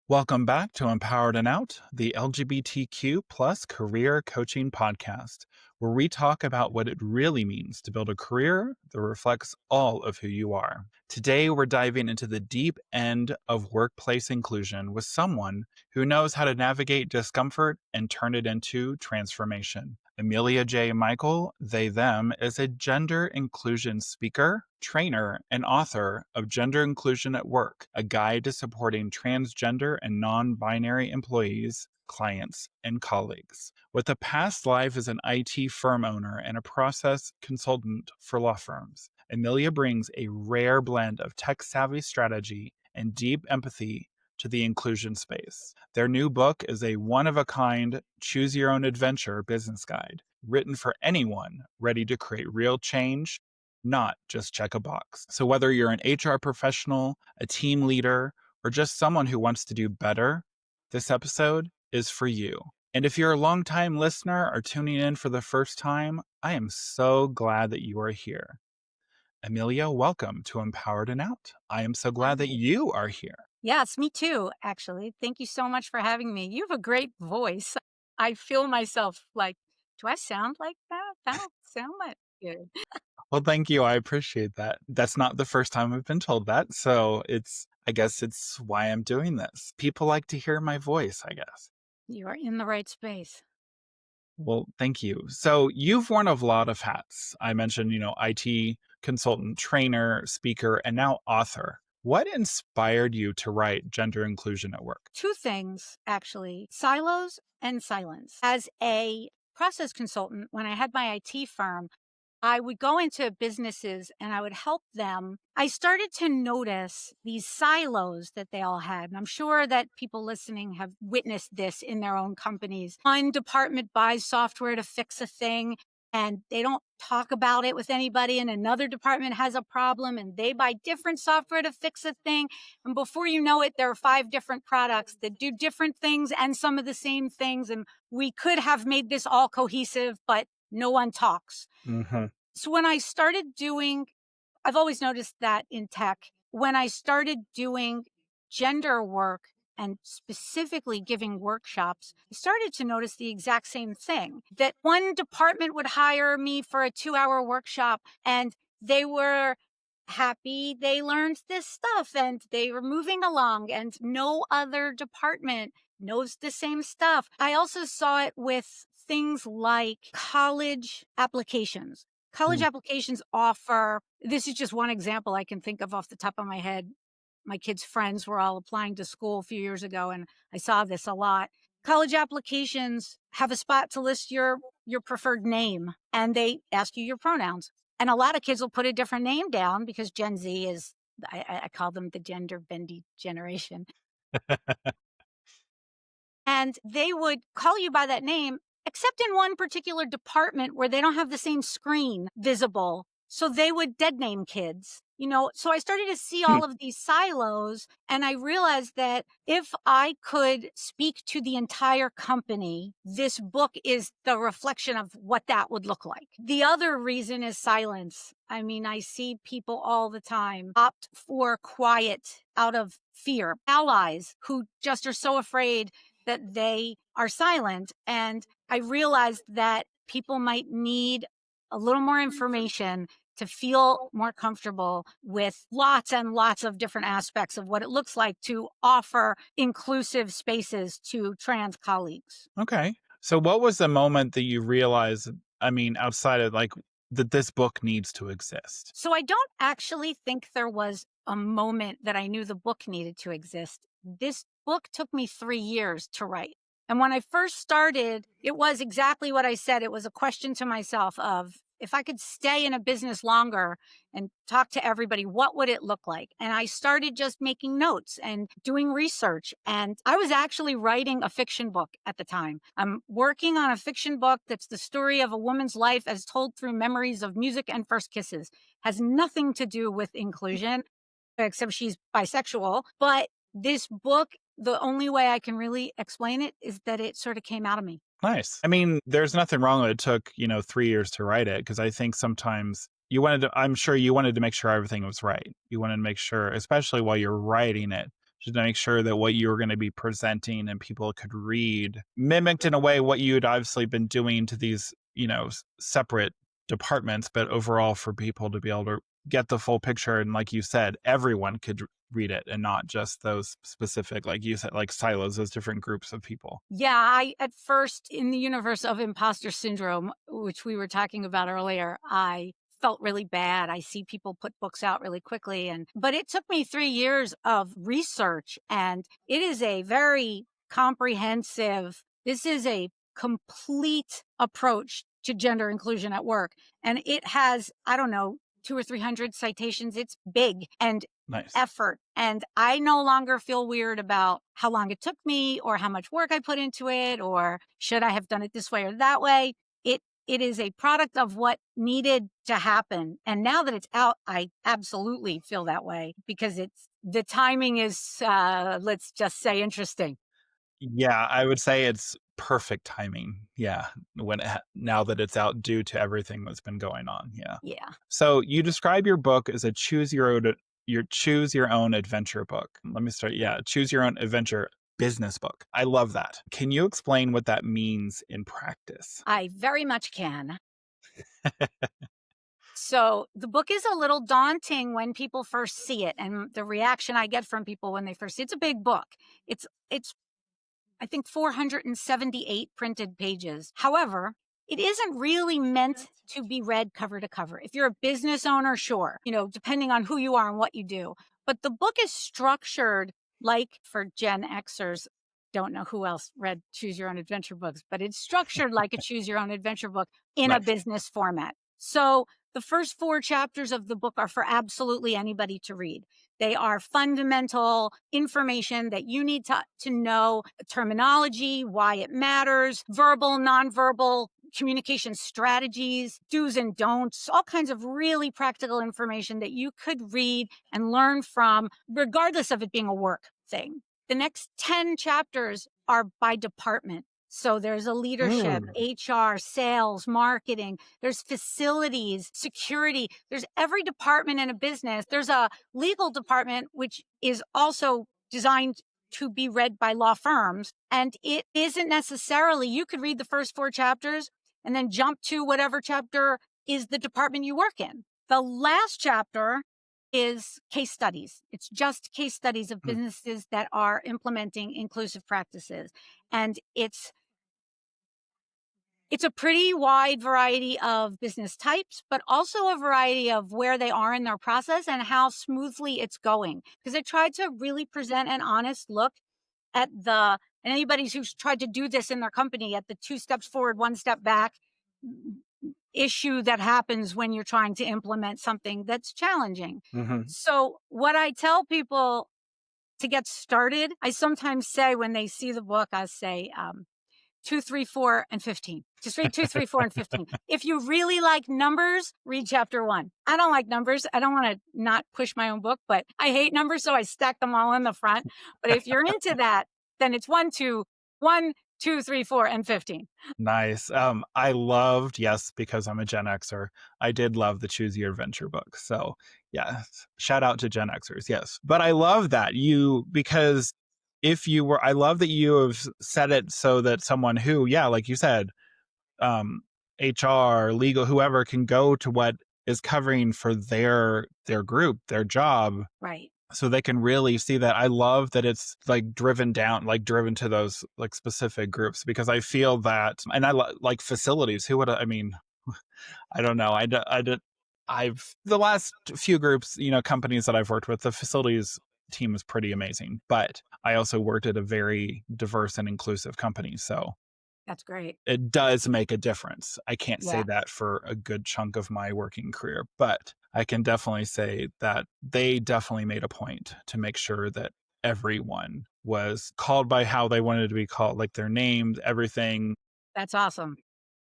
Welcome back to Empowered and Out, the LGBTQ plus career coaching podcast, where we talk about what it really means to build a career that reflects all of who you are. Today, we're diving into the deep end of workplace inclusion with someone who knows how to navigate discomfort and turn it into transformation. Amelia J. Michael, they, them, is a gender inclusion speaker, trainer, and author of Gender Inclusion at Work, a guide to supporting transgender and non binary employees, clients, and colleagues. With a past life as an IT firm owner and a process consultant for law firms, Amelia brings a rare blend of tech savvy strategy and deep empathy to the inclusion space. Their new book is a one of a kind, choose your own adventure business guide, written for anyone ready to create real change, not just check a box. So, whether you're an HR professional, a team leader, or just someone who wants to do better, this episode is for you. And if you're a longtime listener or tuning in for the first time, I am so glad that you are here. Amelia, welcome to Empowered and Out. I am so glad that you are here. Yes, me too, actually. Thank you so much for having me. You have a great voice. I feel myself like, do I sound like that? That don't sound that good. Well, thank you. I appreciate that. That's not the first time I've been told that. So I guess it's why I'm doing this. People like to hear my voice, I guess. You are in the right space. Well, thank you. So you've worn a lot of hats. I mentioned, IT consultant, trainer, speaker, and now author. What inspired you to write Gender Inclusion at Work? Two things, actually, silos and silence. As a process consultant, when I had my IT firm, I would go into businesses and I would help them. I started to notice these silos that they all had. And I'm sure that people listening have witnessed this in their own companies. One department buys software to fix a thing and they don't talk about it with anybody. And another department has a problem and they buy different software to fix a thing. And before you know it, there are 5 different products that do different things and some of the same things. And we could have made this all cohesive, but no one talks. Mm-hmm. So when I started doing, I've always noticed that in tech, when I started doing gender work and specifically giving workshops, I started to notice the exact same thing, that one department would hire me for a 2-hour workshop and they were happy they learned this stuff and they were moving along and no other department knows the same stuff. I also saw it with things like college applications. College applications offer, this is just one example I can think of off the top of my head. My kids' friends were all applying to school a few years ago, and I saw this a lot. College applications have a spot to list your preferred name, and they ask you your pronouns. And a lot of kids will put a different name down because Gen Z is, I call them the gender bendy generation. And they would call you by that name, except in one particular department where they don't have the same screen visible. So they would dead name kids, So I started to see all of these silos and I realized that if I could speak to the entire company, this book is the reflection of what that would look like. The other reason is silence. I mean, I see people all the time opt for quiet out of fear. Allies who just are so afraid that they are silent. And I realized that people might need a little more information to feel more comfortable with lots and lots of different aspects of what it looks like to offer inclusive spaces to trans colleagues. Okay. So what was the moment that you realized, outside of that this book needs to exist? So I don't actually think there was a moment that I knew the book needed to exist. This book took me 3 years to write. And when I first started, it was exactly what I said. It was a question to myself of, if I could stay in a business longer and talk to everybody, what would it look like? And I started just making notes and doing research. And I was actually writing a fiction book at the time. I'm working on a fiction book that's the story of a woman's life as told through memories of music and first kisses. Has nothing to do with inclusion, except she's bisexual. But this book, the only way I can really explain it is that it sort of came out of me. Nice. There's nothing wrong that it took, 3 years to write it, because I think sometimes I'm sure you wanted to make sure everything was right. You wanted to make sure, especially while you're writing it, to make sure that what you were going to be presenting and people could read mimicked in a way what you'd obviously been doing to these, separate departments, but overall for people to be able to get the full picture. And like you said, everyone could read it and not just those specific, like you said, like silos, those different groups of people. Yeah, I at first in the universe of imposter syndrome, which we were talking about earlier, I felt really bad. I see people put books out really quickly but it took me 3 years of research, and it is a very comprehensive, this is a complete approach to gender inclusion at work. And it has, I don't know, 2 or 300 citations. It's big. And Nice. effort. And I no longer feel weird about how long it took me or how much work I put into it or should I have done it this way or that way. It is a product of what needed to happen. And now that it's out, I absolutely feel that way because it's the timing is let's just say interesting. Yeah, I would say it's perfect timing. Yeah, now that it's out due to everything that's been going on. Yeah. Yeah. So you describe your book as a choose your own adventure book. Let me start. Yeah, choose your own adventure business book. I love that. Can you explain what that means in practice? I very much can. So the book is a little daunting when people first see it and the reaction I get from people when they first see it. It's a big book. It's I think 478 printed pages. However, it isn't really meant to be read cover to cover. If you're a business owner, sure, depending on who you are and what you do. But the book is structured like for Gen Xers. Don't know who else read Choose Your Own Adventure books, but it's structured like a Choose Your Own Adventure book in a Nice. business format. So the first 4 chapters of the book are for absolutely anybody to read. They are fundamental information that you need to know terminology, why it matters, verbal, nonverbal communication strategies, do's and don'ts, all kinds of really practical information that you could read and learn from, regardless of it being a work thing. The next 10 chapters are by department. So there's a leadership, Mm. HR, sales, marketing, there's facilities, security, there's every department in a business. There's a legal department, which is also designed to be read by law firms. And it isn't necessarily, you could read the first 4 chapters and then jump to whatever chapter is the department you work in. The last chapter is case studies. It's just case studies of Mm. businesses that are implementing inclusive practices. And it's a pretty wide variety of business types, but also a variety of where they are in their process and how smoothly it's going. Because I tried to really present an honest look at and anybody who's tried to do this in their company at the 2 steps forward, 1 step back issue that happens when you're trying to implement something that's challenging. Mhm. So what I tell people to get started, I sometimes say when they see the book, I say, 2, 3, 4, and 15. Just read 2, 3, 4, and 15. If you really like numbers, read chapter 1. I don't like numbers. I don't want to not push my own book, but I hate numbers, so I stack them all in the front. But if you're into that, then it's 1, 2, 3, 4, and 15. Nice. I loved, yes, because I'm a Gen Xer, I did love the Choose Your Adventure book. So, yes, shout out to Gen Xers, yes. But I love that because I love that you have said it so that someone who, yeah, like you said, um, HR, legal, whoever can go to what is covering for their group, their job, Right. so they can really see that. I love that it's like driven to those like specific groups because I feel that, and like facilities. Who would I mean? I don't know. I've the last few groups, companies that I've worked with, the facilities team is pretty amazing. But I also worked at a very diverse and inclusive company, so That's great. it does make a difference. I can't say Yeah, that for a good chunk of my working career, but I can definitely say that they definitely made a point to make sure that everyone was called by how they wanted to be called, like their names, everything that's awesome.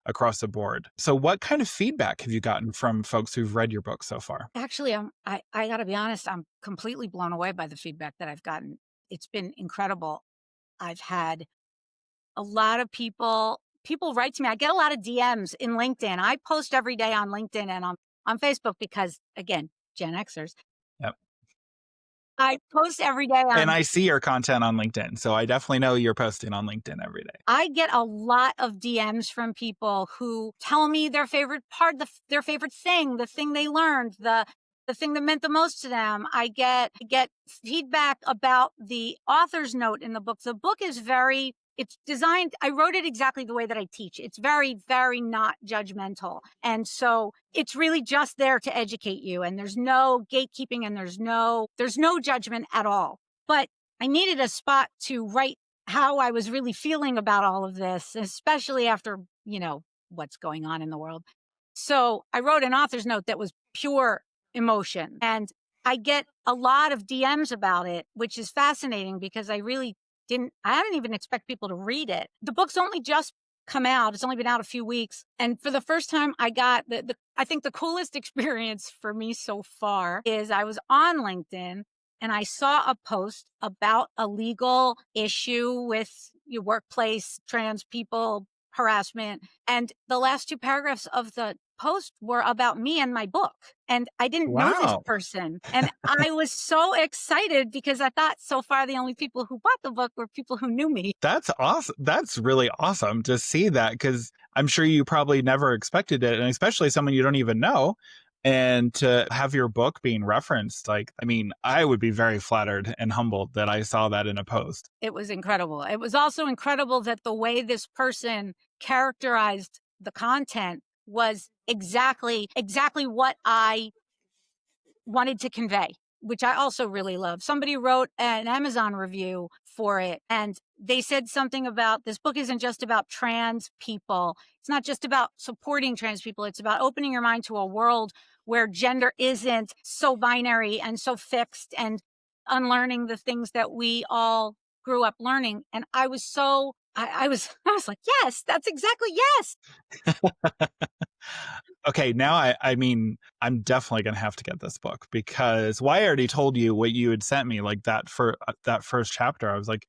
across the board. So, what kind of feedback have you gotten from folks who've read your book so far? Actually, I got to be honest, I'm completely blown away by the feedback that I've gotten. It's been incredible. I've had a lot of people write to me. I get a lot of DMs in LinkedIn. I post every day on LinkedIn and on Facebook because again, Gen Xers. Yep. I post every day And on I see your content on LinkedIn, so I definitely know you're posting on LinkedIn every day. I get a lot of DMs from people who tell me their favorite part, their favorite thing, the thing they learned, the thing that meant the most to them. I get feedback about the author's note in the book. The book is very it's designed I wrote it exactly the way that I teach. It's very, very not judgmental. And so it's really just there to educate you, and there's no gatekeeping, and there's no judgment at all. But I needed a spot to write how I was really feeling about all of this, especially after, what's going on in the world. So I wrote an author's note that was pure emotion. And I get a lot of DMs about it, which is fascinating because I didn't even expect people to read it. The book's only just come out. It's only been out a few weeks. And for the first time, I got I think the coolest experience for me so far is I was on LinkedIn and I saw a post about a legal issue with your workplace, trans people, harassment. And the last two paragraphs of the post were about me and my book. And I didn't know this Wow. person. And I was so excited because I thought so far the only people who bought the book were people who knew me. That's awesome. That's really awesome to see that because I'm sure you probably never expected it, and especially someone you don't even know. And to have your book being referenced, like, I mean, I would be very flattered and humbled that I saw that in a post. It was incredible. It was also incredible that the way this person characterized the content was exactly what I wanted to convey, which I also really love. Somebody wrote an Amazon review for it, and they said something about this book isn't just about trans people. It's not just about supporting trans people. It's about opening your mind to a world where gender isn't so binary and so fixed, and unlearning the things that we all grew up learning. And I was so I was I was like, yes, that's exactly yes. Okay, now I mean, I'm definitely gonna have to get this book because well, I already told you what you had sent me, like that for that first chapter. I was like,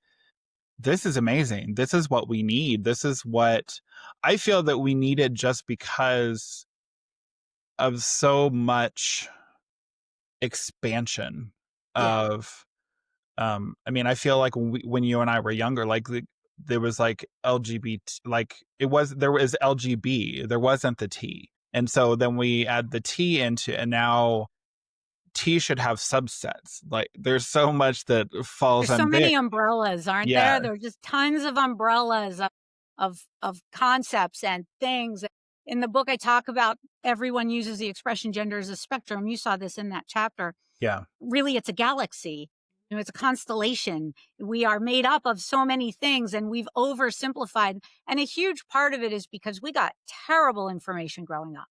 this is amazing. This is what we need. This is what I feel that we needed just because of so much expansion Yeah. of I mean, I feel like when you and I were younger, like there was like LGBT, like there was LGB, there wasn't the T. And so then we add the T into, and now T should have subsets. Like there's so much that falls There's so on there. many umbrellas, aren't Yeah. there? There are just tons of umbrellas of concepts and things. In the book, I talk about everyone uses the expression gender as a spectrum. You saw this in that chapter. Yeah. Really, it's a galaxy. It's a constellation. We are made up of so many things, and we've oversimplified. And a huge part of it is because we got terrible information growing up.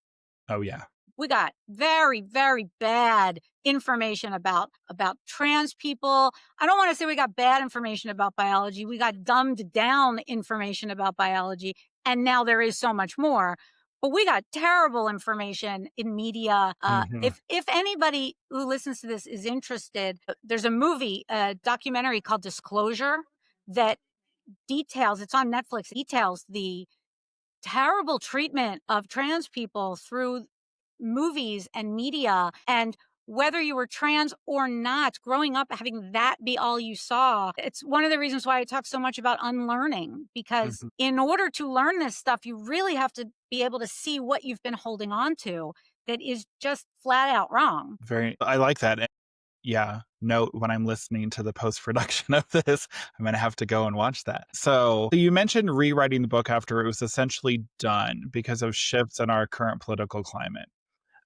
Oh, yeah. We got very, very bad information about trans people. I don't want to say we got bad information about biology. We got dumbed down information about biology, and now there is so much more. But we got terrible information in media. Hmm. If anybody who listens to this is interested, there's a documentary called Disclosure that details. It's on Netflix. Details the terrible treatment of trans people through movies and media. And whether you were trans or not, growing up having that be all you saw, it's one of the reasons why I talk so much about unlearning, because Hmm. in order to learn this stuff, you really have to be able to see what you've been holding on to that is just flat out wrong. I like that. Yeah, note when I'm listening to the post production of this, I'm going to have to go and watch that. So, you mentioned rewriting the book after it was essentially done because of shifts in our current political climate.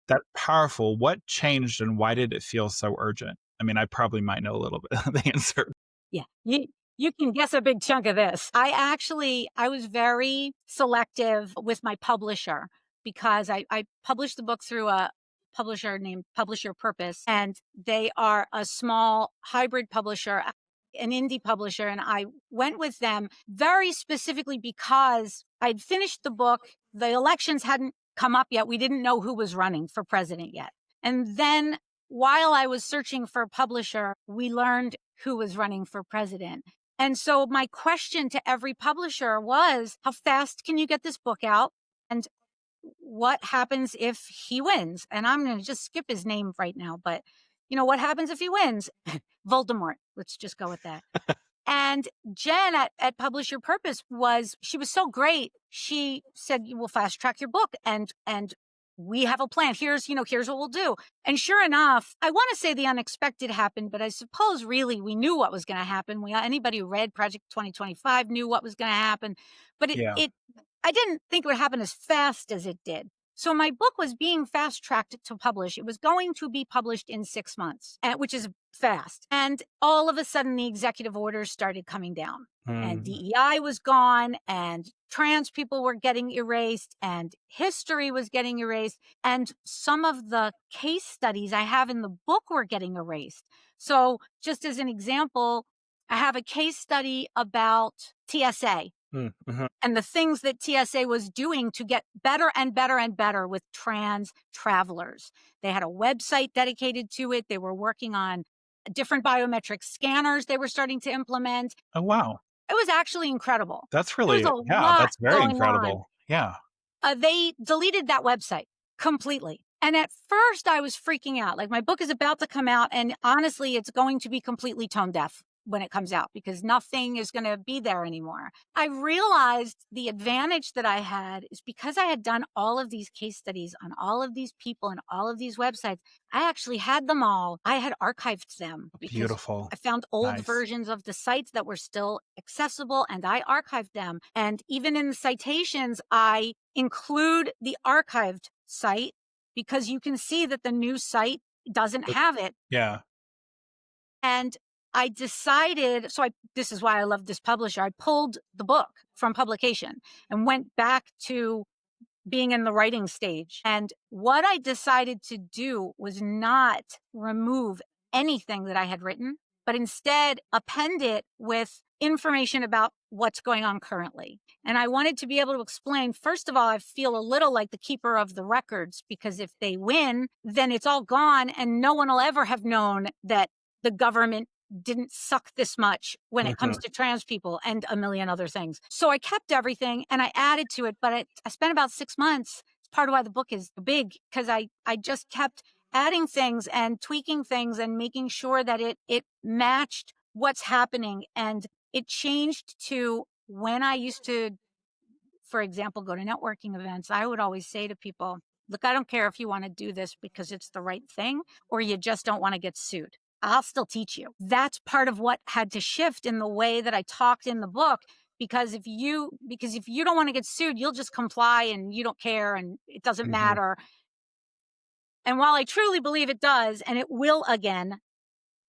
That powerful. What changed and why did it feel so urgent? I mean, I probably might know a little bit of the answer. Yeah. You can guess a big chunk of this. I was very selective with my publisher because I published the book through a publisher named Publish Your Purpose, and they are a small hybrid publisher, an indie publisher, and I went with them very specifically because I'd finished the book. The elections hadn't come up yet. We didn't know who was running for president yet. And then while I was searching for a publisher, we learned who was running for president. And so my question to every publisher was, how fast can you get this book out? And what happens if he wins? And I'm going to just skip his name right now, but What happens if he wins? Voldemort. Let's just go with that. And Jen at Publish Your Purpose she was so great. She said, "You will fast track your book and we have a plan. Here's what we'll do." And sure enough, I want to say the unexpected happened, but I suppose really we knew what was going to happen. Anybody who read Project 2025 knew what was going to happen, but Yeah. I didn't think it would happen as fast as it did. So my book was being fast tracked to publish. It was going to be published in 6 months, which is fast. And all of a sudden, the executive orders started coming down, and Mm. DEI was gone, and trans people were getting erased, and history was getting erased. And some of the case studies I have in the book were getting erased. So, just as an example, I have a case study about TSA Mm. Mhm. and the things that TSA was doing to get better and better and better with trans travelers. They had a website dedicated to it. They were working on different biometric scanners they were starting to implement. Oh, wow. It was actually incredible. That's There was really a yeah, lot that's very going on. incredible. Yeah. They deleted that website completely. And at first, I was freaking out. Like, my book is about to come out, and honestly, it's going to be completely tone deaf when it comes out because nothing is going to be there anymore. I realized the advantage that I had is because I had done all of these case studies on all of these people and all of these websites. I actually had them all. I had archived them because Beautiful. I found old Nice. versions of the sites that were still accessible, and I archived them. And even in the citations, I include the archived site because you can see that the new site doesn't have it. Yeah. And I decided, this is why I love this publisher. I pulled the book from publication and went back to being in the writing stage. And what I decided to do was not remove anything that I had written, but instead append it with information about what's going on currently. And I wanted to be able to explain, first of all, I feel a little like the keeper of the records, because if they win, then it's all gone and no one will ever have known that the government didn't suck this much when it comes Mhm. to trans people and a million other things. So I kept everything and I added to it, but I spent about 6 months. It's part of why the book is big, because I just kept adding things and tweaking things and making sure that it matched what's happening. And it changed to when I used to, for example, go to networking events, I would always say to people, "Look, I don't care if you want to do this because it's the right thing or you just don't want to get sued. I'll still teach you." That's part of what had to shift in the way that I talked in the book, because if you don't want to get sued, you'll just comply and you don't care and it doesn't Mhm. matter. And while I truly believe it does, and it will again,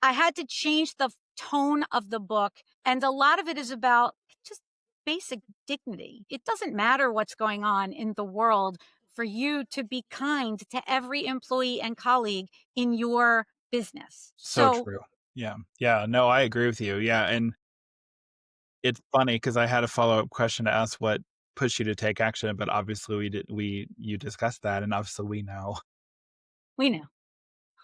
I had to change the tone of the book, and a lot of it is about just basic dignity. It doesn't matter what's going on in the world for you to be kind to every employee and colleague in your business. So So true. Yeah. Yeah, no, I agree with you. Yeah, and it's funny because I had a follow-up question to ask what pushed you to take action, but obviously you discussed that, and obviously we know. we know.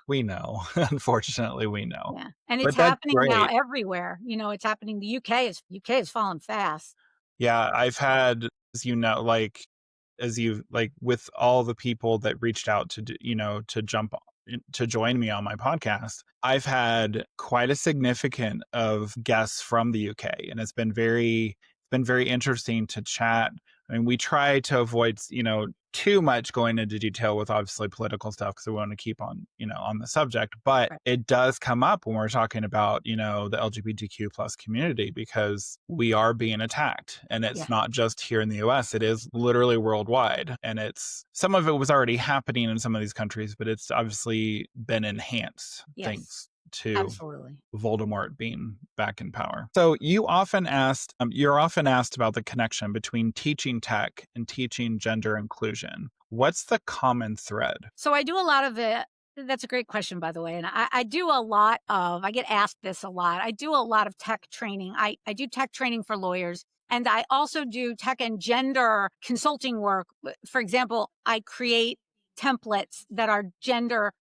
We know. Unfortunately, we know. Yeah. And it's But that's happening now great. everywhere. It's happening. The UK is falling fast. Yeah, I've had, as you know, like, as you like, with all the people that reached out to to jump to join me on my podcast, I've had quite a significant of guests from the UK, and it's been very interesting to chat. I mean, we try to avoid, too much going into detail with obviously political stuff because we want to keep on, on the subject. But Right. it does come up when we're talking about, the LGBTQ plus community because we are being attacked. And Yeah. it's not just here in the US, it is literally worldwide. And some of it was already happening in some of these countries, but it's obviously been enhanced Yes. thanks to Absolutely. Voldemort being back in power. So you're often asked about the connection between teaching tech and teaching gender inclusion. What's the common thread? So I do a lot of it. That's a great question, by the way. And I get asked this a lot. I do a lot of tech training. I do tech training for lawyers. And I also do tech and gender consulting work. For example, I create templates that are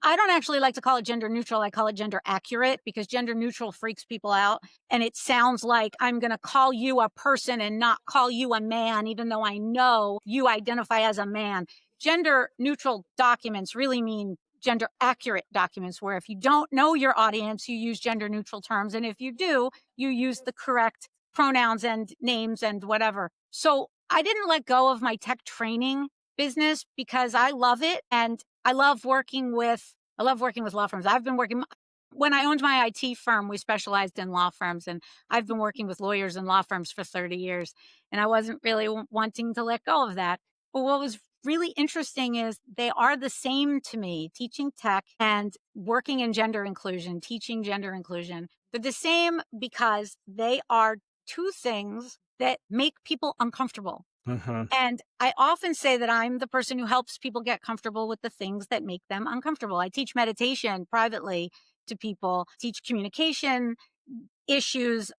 I don't actually like to call it gender neutral. I call it gender accurate because gender neutral freaks people out. And it sounds like I'm going to call you a person and not call you a man, even though I know you identify as a man. Gender neutral documents really mean gender accurate documents where if you don't know your audience, you use gender neutral terms. And if you do, you use the correct pronouns and names and whatever. So I didn't let go of my tech training business because I love it and I love working with law firms. I've been working when I owned my IT firm, we specialized in law firms, and I've been working with lawyers and law firms for 30 years, and I wasn't really wanting to let go of that. But what was really interesting is they are the same to me, teaching tech and working in gender inclusion, teaching gender inclusion. They're the same because they are two things that make people uncomfortable. Mhm. And I often say that I'm the person who helps people get comfortable with the things that make them uncomfortable. I teach meditation privately to people, teach communication issues,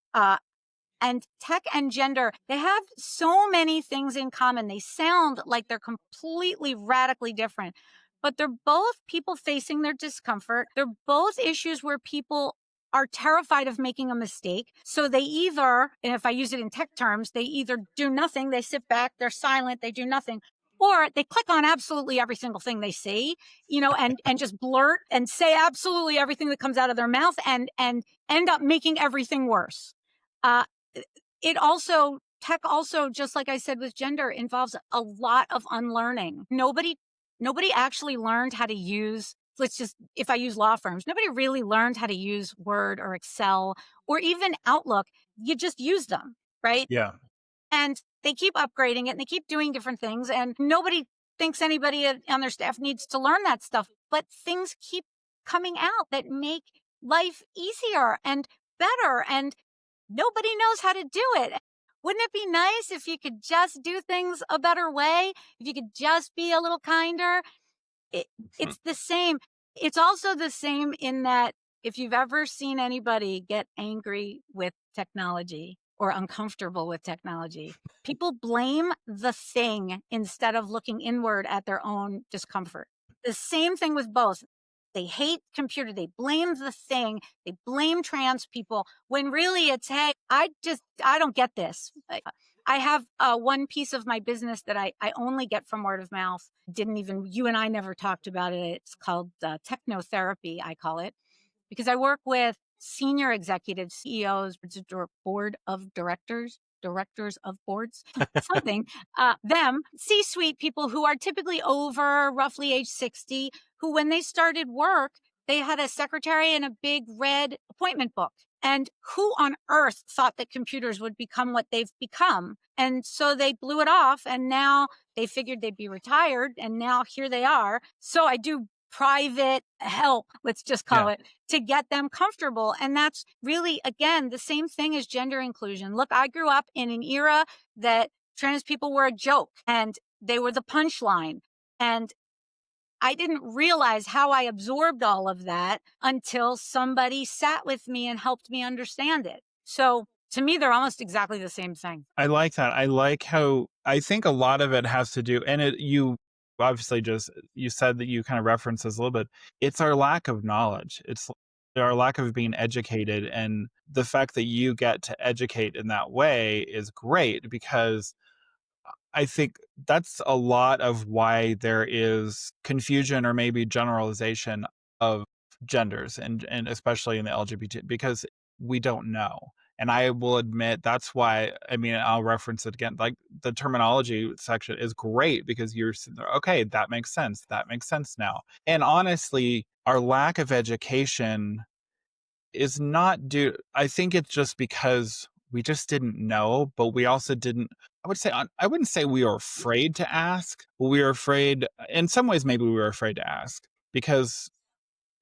and tech and gender, they have so many things in common. They sound like they're completely radically different, but they're both people facing their discomfort. They're both issues where people are terrified of making a mistake. So they either, and if I use it in tech terms, they either do nothing, they sit back, they're silent, they do nothing, or they click on absolutely every single thing they see, and just blurt and say absolutely everything that comes out of their mouth and end up making everything worse. Uh, it also tech also, just like I said with gender, involves a lot of unlearning. Nobody actually learned how to use, let's just, if I use law firms, nobody really learned how to use Word or Excel or even Outlook. You just use them, right? Yeah. And they keep upgrading it and they keep doing different things. And nobody thinks anybody on their staff needs to learn that stuff. But things keep coming out that make life easier and better. And nobody knows how to do it. Wouldn't it be nice if you could just do things a better way? If you could just be a little kinder? It, Mhm. it's the same. It's also the same in that if you've ever seen anybody get angry with technology or uncomfortable with technology, people blame the thing instead of looking inward at their own discomfort. The same thing with both. They hate computer. They blame the thing. They blame trans people when really it's, hey, I don't get this. I have one piece of my business that I only get from word of mouth. Didn't even, you and I never talked about it. It's called technotherapy, I call it, because I work with senior executives, CEOs, board of directors, directors of boards, something, them, C suite people who are typically over roughly age 60, who, when they started work, they had a secretary and a big red appointment book. And who on earth thought that computers would become what they've become? And so they blew it off. And now they figured they'd be retired. And now here they are. So I do private help, let's just call Yeah. it, to get them comfortable. And that's really, again, the same thing as gender inclusion. Look, I grew up in an era that trans people were a joke and they were the punchline. And I didn't realize how I absorbed all of that until somebody sat with me and helped me understand it. So to me, they're almost exactly the same thing. I like that. I like how I think a lot of it has to do, and you obviously just, you said that you kind of referenced this a little bit. It's our lack of knowledge. It's our lack of being educated. And the fact that you get to educate in that way is great because I think that's a lot of why there is confusion or maybe generalization of genders and especially in the LGBT because we don't know. And I will admit that's why, I mean, I'll reference it again. Like the terminology section is great because you're sitting there, okay, that makes sense. That makes sense now. And honestly, our lack of education is not due, I think it's just because we just didn't know, but we also didn't, I would say, I wouldn't say we were afraid to ask, but we were afraid, in some ways, maybe we were afraid to ask because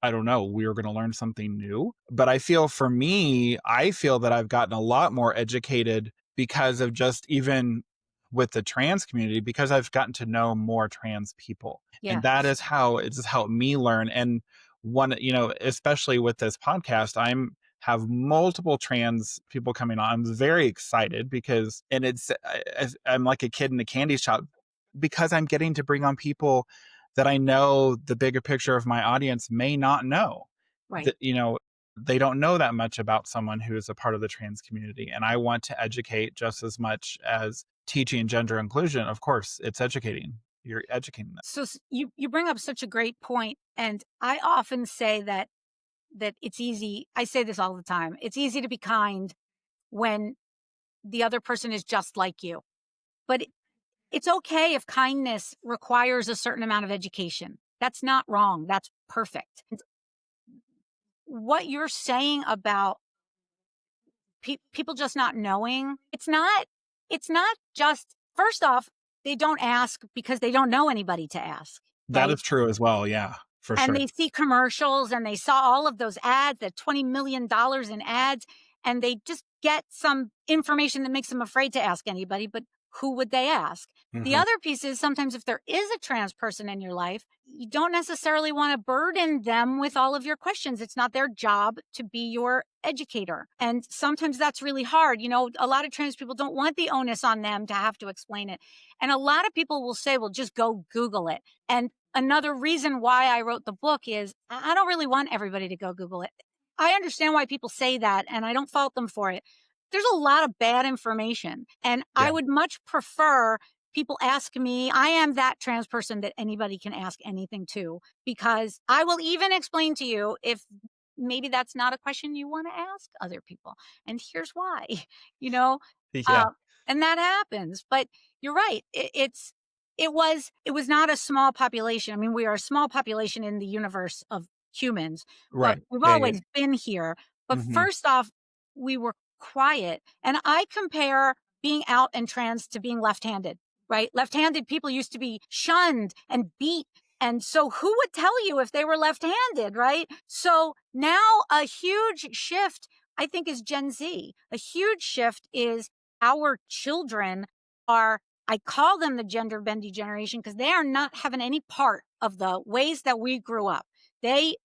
I don't know, we were going to learn something new. But I feel for me, I feel that I've gotten a lot more educated because of just even with the trans community, because I've gotten to know more trans people. And that Yes. is how it's helped me learn. And one, especially with this podcast, have multiple trans people coming on. I'm very excited because, and I'm like a kid in a candy shop because I'm getting to bring on people that I know the bigger picture of my audience may not know. Right. That, they don't know that much about someone who is a part of the trans community. And I want to educate just as much as teaching gender inclusion. Of course, it's educating. You're educating them. So you bring up such a great point, and I often say that it's easy. I say this all the time. It's easy to be kind when the other person is just like you. But it's okay if kindness requires a certain amount of education. That's not wrong. That's perfect. What you're saying about people just not knowing, it's not just, first off, they don't ask because they don't know anybody to ask, That right? is true as well. Yeah, for And sure. they see commercials and they saw all of those ads, that $20 million in ads, and they just get some information that makes them afraid to ask anybody, but who would they ask? The Hmm. other piece is sometimes if there is a trans person in your life, you don't necessarily want to burden them with all of your questions. It's not their job to be your educator. And sometimes that's really hard. A lot of trans people don't want the onus on them to have to explain it. And a lot of people will say, well, just go Google it. And another reason why I wrote the book is I don't really want everybody to go Google it. I understand why people say that, and I don't fault them for it. There's a lot of bad information, and I Yeah. would much prefer people ask me. I am that trans person that anybody can ask anything to, because I will even explain to you if maybe that's not a question you want to ask other people. And here's why, you know, Yeah. uh, and that happens. But you're right. It was not a small population. I mean, we are a small population in the universe of humans, but Right. we've Yeah. Yeah. always been here. But Hmm. first off, we were quiet. And I compare being out and trans to being left-handed, right? Left-handed people used to be shunned and beat. And so who would tell you if they were left-handed, right? So now a huge shift, I think, is Gen Z. A huge shift is our children are, I call them the gender bendy generation, because they are not having any part of the ways that we grew up. They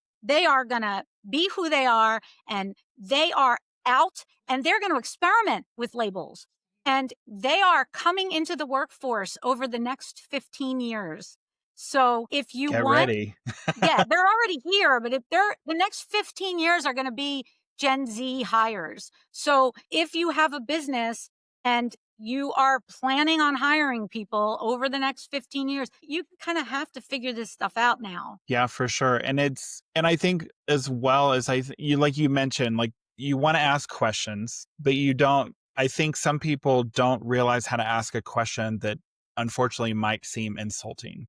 are gonna be who they are, and they are out, and they're going to experiment with labels. And they are coming into the workforce over the next 15 years. So if you Get want, ready. yeah, they're already here, but if they're the next 15 years are going to be Gen Z hires. So if you have a business and you are planning on hiring people over the next 15 years, you kind of have to figure this stuff out now. Yeah, for sure. And I think as well as you, like you mentioned, like you want to ask questions, but you don't, I think some people don't realize how to ask a question that unfortunately might seem insulting.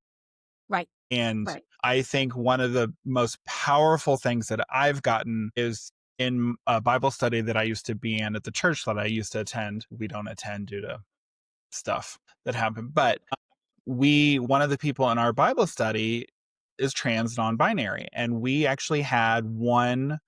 Right. And Right. I think one of the most powerful things that I've gotten is in a Bible study that I used to be in at the church that I used to attend. We don't attend due to stuff that happened, but one of the people in our Bible study is trans non-binary, and we actually had one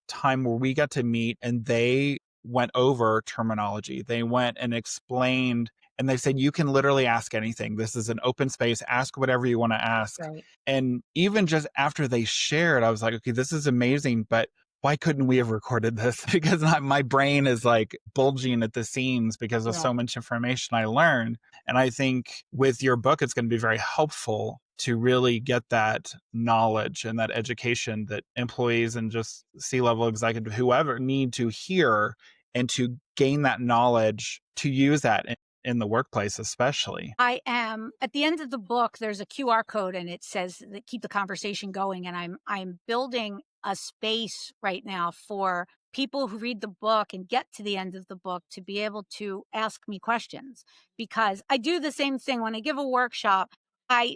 time where we got to meet and they went over terminology. They went and explained, and they said, you can literally ask anything. This is an open space. Ask whatever you want to ask. Right. And even just after they shared, I was like, okay, this is amazing, but why couldn't we have recorded this? Because my brain is like bulging at the seams because of Yeah. so much information I learned. And I think with your book, it's going to be very helpful to really get that knowledge and that education that employees and just C-level executive, whoever, need to hear, and to gain that knowledge to use that in the workplace, especially. I am at the end of the book, there's a QR code and it says that keep the conversation going. And I'm building a space right now for people who read the book and get to the end of the book to be able to ask me questions, because I do the same thing when I give a workshop.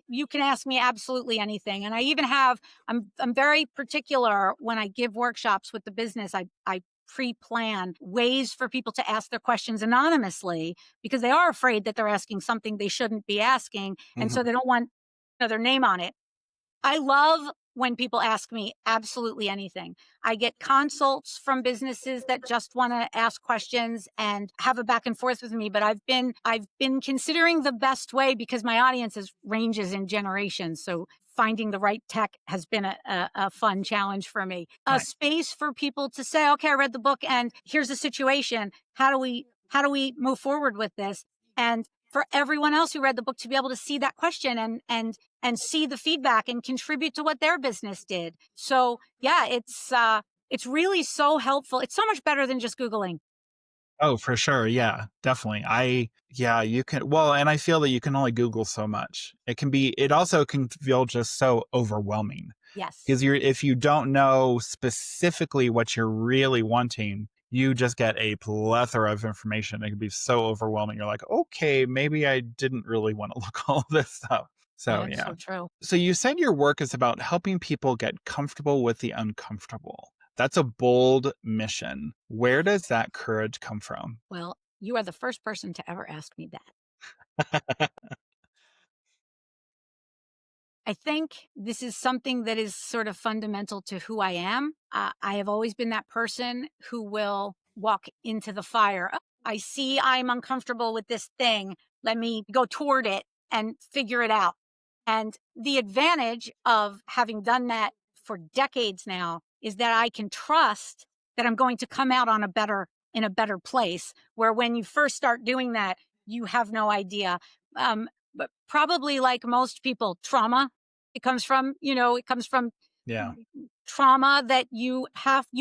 You can ask me absolutely anything. And I even have, I'm very particular when I give workshops with the business. I pre-plan ways for people to ask their questions anonymously, because they are afraid that they're asking something they shouldn't be asking. And so Mhm. they don't want their name on it. I love when people ask me absolutely anything. I get consults from businesses that just want to ask questions and have a back and forth with me, but I've been considering the best way, because my audience ranges in generations. So finding the right tech has been a fun challenge for me. A Nice. space for people to say, okay, I read the book and here's the situation. How do we move forward with this? And for everyone else who read the book to be able to see that question and see the feedback and contribute to what their business did. So yeah, it's really so helpful. It's so much better than just Googling. Oh, for sure. Yeah, definitely. Yeah, you can, well, and I feel that you can only Google so much. It also can feel just so overwhelming Yes, because if you don't know specifically what you're really wanting, you just get a plethora of information. It can be so overwhelming. You're like, okay, maybe I didn't really want to look all this up. So, that's yeah. so true. So you said your work is about helping people get comfortable with the uncomfortable. That's a bold mission. Where does that courage come from? Well, you are the first person to ever ask me that. I think this is something that is sort of fundamental to who I am. I have always been that person who will walk into the fire. "Oh, I see I'm uncomfortable with this thing. Let me go toward it and figure it out." And the advantage of having done that for decades now is that I can trust that I'm going to come out on in a better place. Where when you first start doing that, you have no idea. But probably like most people, trauma, it comes from Yeah. trauma that you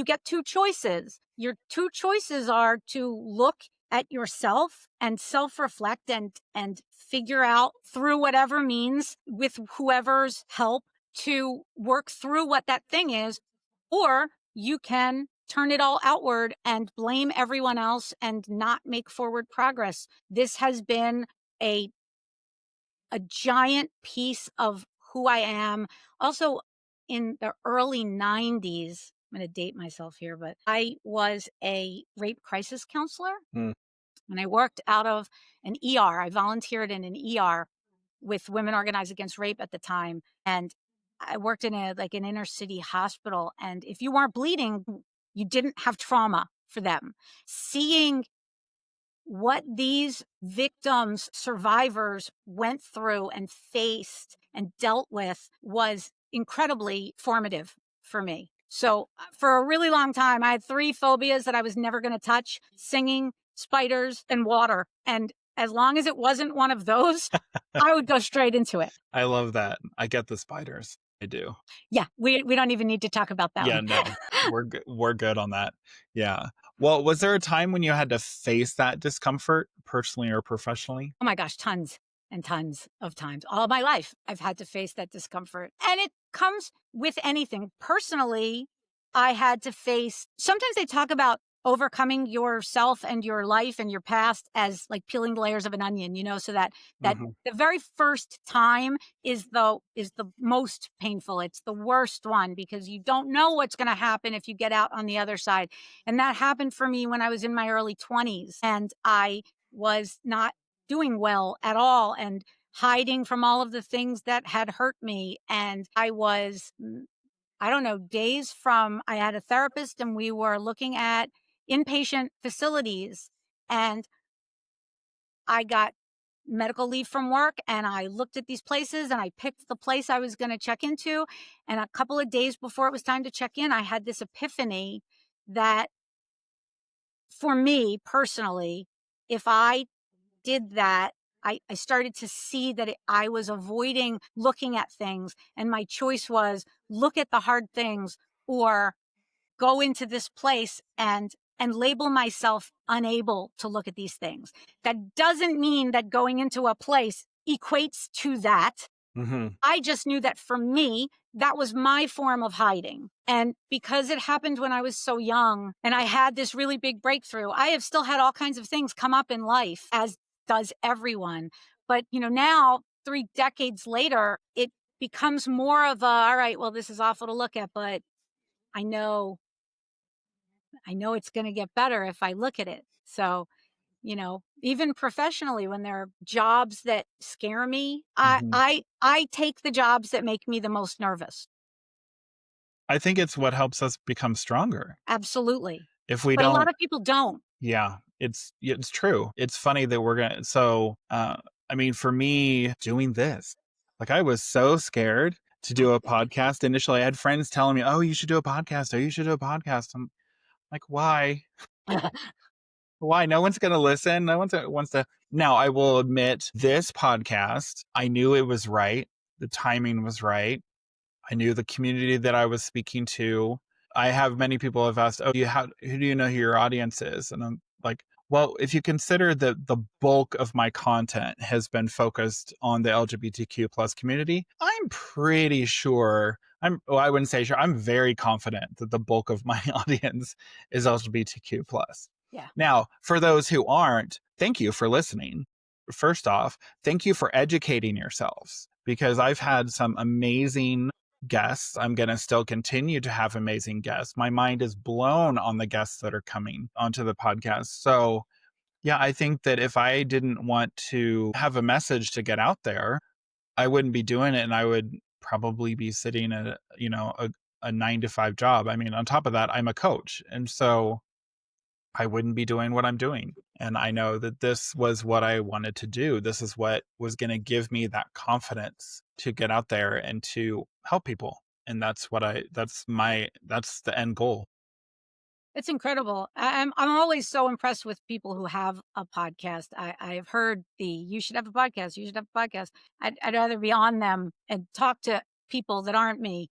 get two choices. Your two choices are to look at yourself and self-reflect and figure out through whatever means with whoever's help to work through what that thing is, or you can turn it all outward and blame everyone else and not make forward progress. This has been a giant piece of who I am. Also, in the early 90s, I'm going to date myself here, but I was a rape crisis counselor Mm. and I worked out of an ER. I volunteered in an ER with Women Organized Against Rape at the time. And I worked in an inner city hospital. And if you weren't bleeding, you didn't have trauma for them. Seeing what these victims, survivors went through and faced and dealt with was incredibly formative for me. So, for a really long time, I had three phobias that I was never going to touch: singing, spiders, and water. And as long as it wasn't one of those, I would go straight into it. I love that. I get the spiders. I do. Yeah, we don't even need to talk about that Yeah, one. no. We're good on that. Yeah. Well, was there a time when you had to face that discomfort personally or professionally? Oh my gosh, tons and tons of times. All my life, I've had to face that discomfort. And it comes with anything. Personally, I had to face sometimes they talk about overcoming yourself and your life and your past as like peeling the layers of an onion, so that Mhm. the very first time is the most painful. It's the worst one because you don't know what's going to happen if you get out on the other side. And that happened for me when I was in my early 20s and I was not doing well at all and hiding from all of the things that had hurt me. And I was, I don't know, days from, I had a therapist and we were looking at inpatient facilities. And I got medical leave from work and I looked at these places and I picked the place I was going to check into. And a couple of days before it was time to check in, I had this epiphany that for me personally, if I did that, I started to see that I was avoiding looking at things. And my choice was look at the hard things or go into this place and label myself unable to look at these things. That doesn't mean that going into a place equates to that. Mhm. I just knew that for me, that was my form of hiding. And because it happened when I was so young and I had this really big breakthrough, I have still had all kinds of things come up in life, as does everyone. But, now 3 decades later, it becomes more of all right, well, this is awful to look at, but I know, I know it's going to get better if I look at it. So, even professionally, when there are jobs that scare me, Mhm. I take the jobs that make me the most nervous. I think it's what helps us become stronger. Absolutely. If we But a lot don't, of people don't. yeah, it's true. It's funny that we're gonna so, I mean, for me, doing this, like, I was so scared to do a podcast initially. I had friends telling me, "Oh, you should do a podcast. Oh, you should do a podcast." I'm like, "Why? Why? No one's gonna listen. No one's wants to." Now, I will admit, this podcast, I knew it was right. The timing was right. I knew the community that I was speaking to. I have many people have asked, "Oh, who do you know who your audience is?" And I'm like, Well, if you consider that the bulk of my content has been focused on the LGBTQ plus community, I'm pretty sure well, I wouldn't say sure. I'm very confident that the bulk of my audience is LGBTQ plus. Yeah. Now, for those who aren't, thank you for listening. First off, thank you for educating yourselves because I've had some amazing guests. I'm going to still continue to have amazing guests. My mind is blown on the guests that are coming onto the podcast. So, yeah, I think that if I didn't want to have a message to get out there, I wouldn't be doing it and I would probably be sitting at, a 9 to 5 job. I mean, on top of that, I'm a coach. And so I wouldn't be doing what I'm doing. And I know that this was what I wanted to do. This is what was going to give me that confidence to get out there and to help people. And that's the end goal. It's incredible. I'm always so impressed with people who have a podcast. I've heard the "you should have a podcast, you should have a podcast." I'd rather be on them and talk to people that aren't me.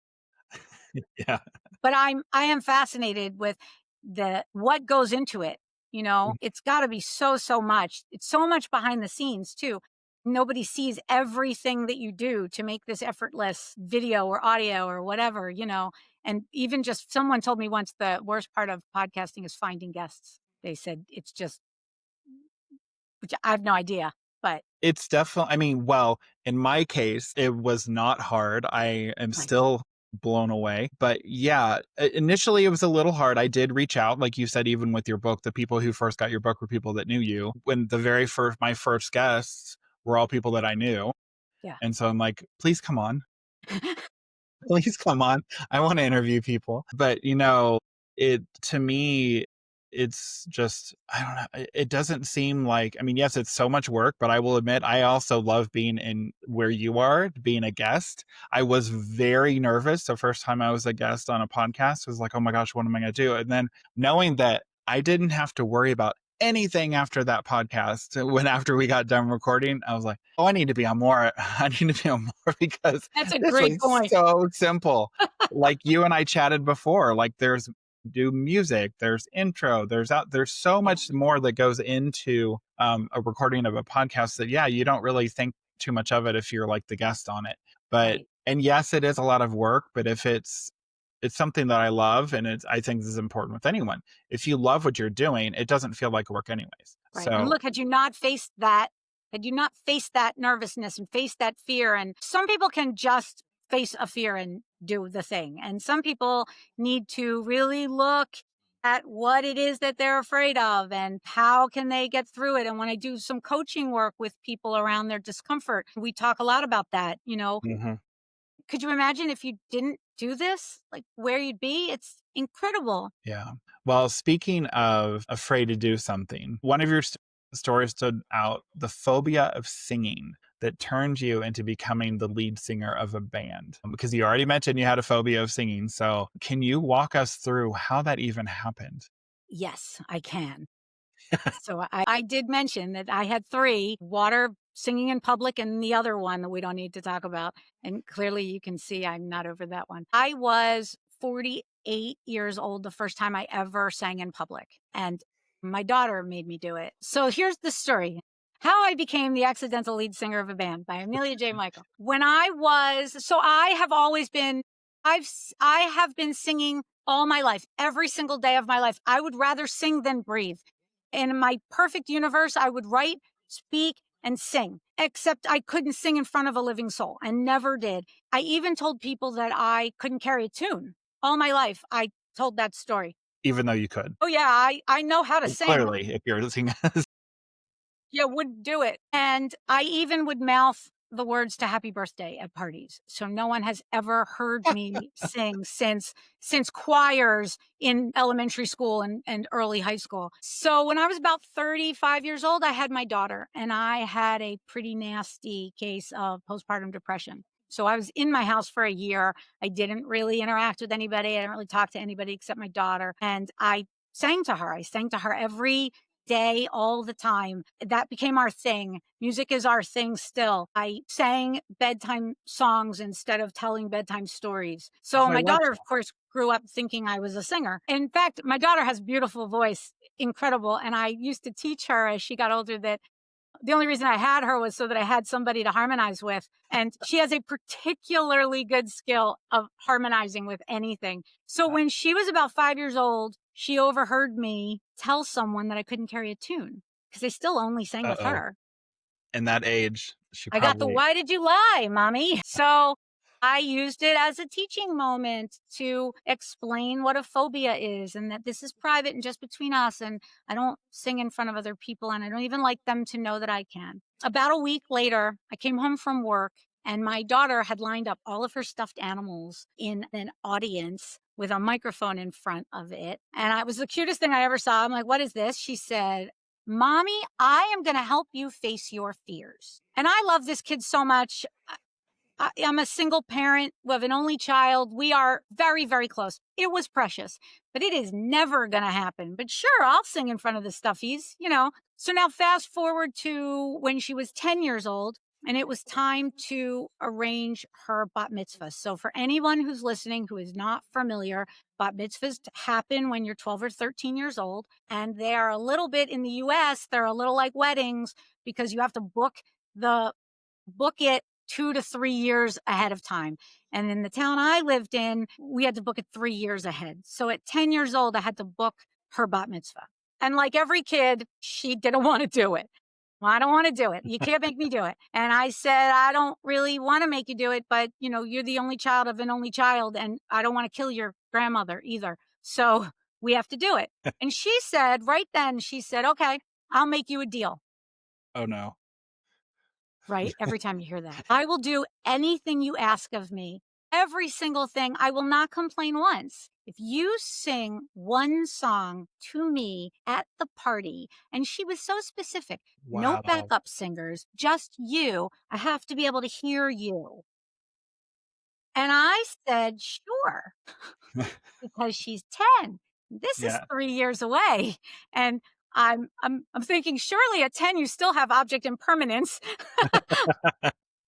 Yeah. But I am fascinated with the what goes into it, you know? It's gotta be so, so much. It's so much behind the scenes too. Nobody sees everything that you do to make this effortless video or audio or whatever, you know? And even just someone told me once the worst part of podcasting is finding guests. They said it's just which I have no idea, but It's definitely, I mean, well, in my case, it was not hard. I am right. still blown away. But yeah, initially it was a little hard. I did reach out, like you said, even with your book, the people who first got your book were people that knew you. When the very first, my first guests were all people that I knew. Yeah. And so I'm like, please come on. Please come on. I want to interview people. But, it to me, it's just, I don't know. It doesn't seem like, I mean, yes, it's so much work, but I will admit, I also love being in where you are, being a guest. I was very nervous the first time I was a guest on a podcast. I was like, oh my gosh, what am I going to do? And then knowing that I didn't have to worry about anything after that podcast, when after we got done recording, I was like, oh, I need to be on more. I need to be on more because That's a this great was point. so simple. Like you and I chatted before, like there's do music, there's intro, there's so Yeah, much more that goes into a recording of a podcast that, yeah, you don't really think too much of it if you're like the guest on it. But right. and yes, it is a lot of work, but if it's something that I love, and I think this is important with anyone. If you love what you're doing, it doesn't feel like work anyways. Right, and So, look, had you not faced that nervousness and faced that fear, and some people can just face a fear and do the thing, and some people need to really look at what it is that they're afraid of and how can they get through it. And when I do some coaching work with people around their discomfort, we talk a lot about that, you know. mhm. Could you imagine if you didn't do this, like where you'd be? It's incredible. Yeah. Well, speaking of afraid to do something, one of your stories stood out, the phobia of singing that turned you into becoming the lead singer of a band. Because you already mentioned you had a phobia of singing. So, can you walk us through how that even happened? Yes, I can. So I did mention that I had 3, water, singing in public, and the other one that we don't need to talk about, and clearly you can see I'm not over that one. I was 48 years old the first time I ever sang in public, and my daughter made me do it. So here's the story. How I became the accidental lead singer of a band by Amelia J. When I was so I have always been I have been singing all my life, every single day of my life. I would rather sing than breathe. In my perfect universe, I would write, speak, and sing, except I couldn't sing in front of a living soul and never did. I even told people that I couldn't carry a tune. All my life, I told that story. Even though you could. Oh, yeah, I know how to sing. Clearly, if you're listening. Yeah, would do it. And I even would mouth the words to happy birthday at parties. So no one has ever heard me sing since choirs in elementary school and early high school. So when I was about 35 years old, I had my daughter and I had a pretty nasty case of postpartum depression. So I was in my house for a year. I didn't really interact with anybody. I didn't really talk to anybody except my daughter. And I sang to her. I sang to her every day, all the time. That became our thing. Music is our thing still. I sang bedtime songs instead of telling bedtime stories. Oh, So I my love daughter, of that. course, grew up thinking I was a singer. In fact, my daughter has a beautiful voice, incredible. And I used to teach her as she got older that the only reason I had her was so that I had somebody to harmonize with. And she has a particularly good skill of harmonizing with anything. So when she was about 5 years old, she overheard me tell someone that I couldn't carry a tune because I still only sang with Uh-oh. her. In that age, she I got the probably "Why did you lie, mommy?" So I used it as a teaching moment to explain what a phobia is and that this is private and just between us. And I don't sing in front of other people and I don't even like them to know that I can. About a week later, I came home from work and my daughter had lined up all of her stuffed animals in an audience with a microphone in front of it. And it was the cutest thing I ever saw. I'm like, "What is this?" She said, "Mommy, I am going to help you face your fears." And I love this kid so much. I'm a single parent with an only child. We are very, very close. It was precious, but it is never going to happen. But sure, I'll sing in front of the stuffies. So now fast forward to when she was 10 years old and it was time to arrange her bat mitzvah. So for anyone who's listening who is not familiar, bat mitzvahs happen when you're 12 or 13 years old. And they are a little bit in the US, they're a little like weddings because you have to book it 2 to 3 years ahead of time. And in the town I lived in, we had to book it 3 years ahead. So at 10 years old, I had to book her bat mitzvah. And like every kid, she didn't want to do it. "Well, I don't want to do it. You can't make me do it." And I said, "I don't really want to make you do it, but you're the only child of an only child, and I don't want to kill your grandmother either. So we have to do it." And she said, right then, she said, "Okay, I'll make you a deal." oh, no. Right? Every time you hear that. "I will do anything you ask of me. Every single thing. I will not complain once. If you sing one song to me at the party," and she was so specific, "no Wow. backup singers, just you. I have to be able to hear you." And I said, "Sure," because she's 10. This is Yeah. 3 years away. And I'm thinking, surely at 10 you still have object impermanence.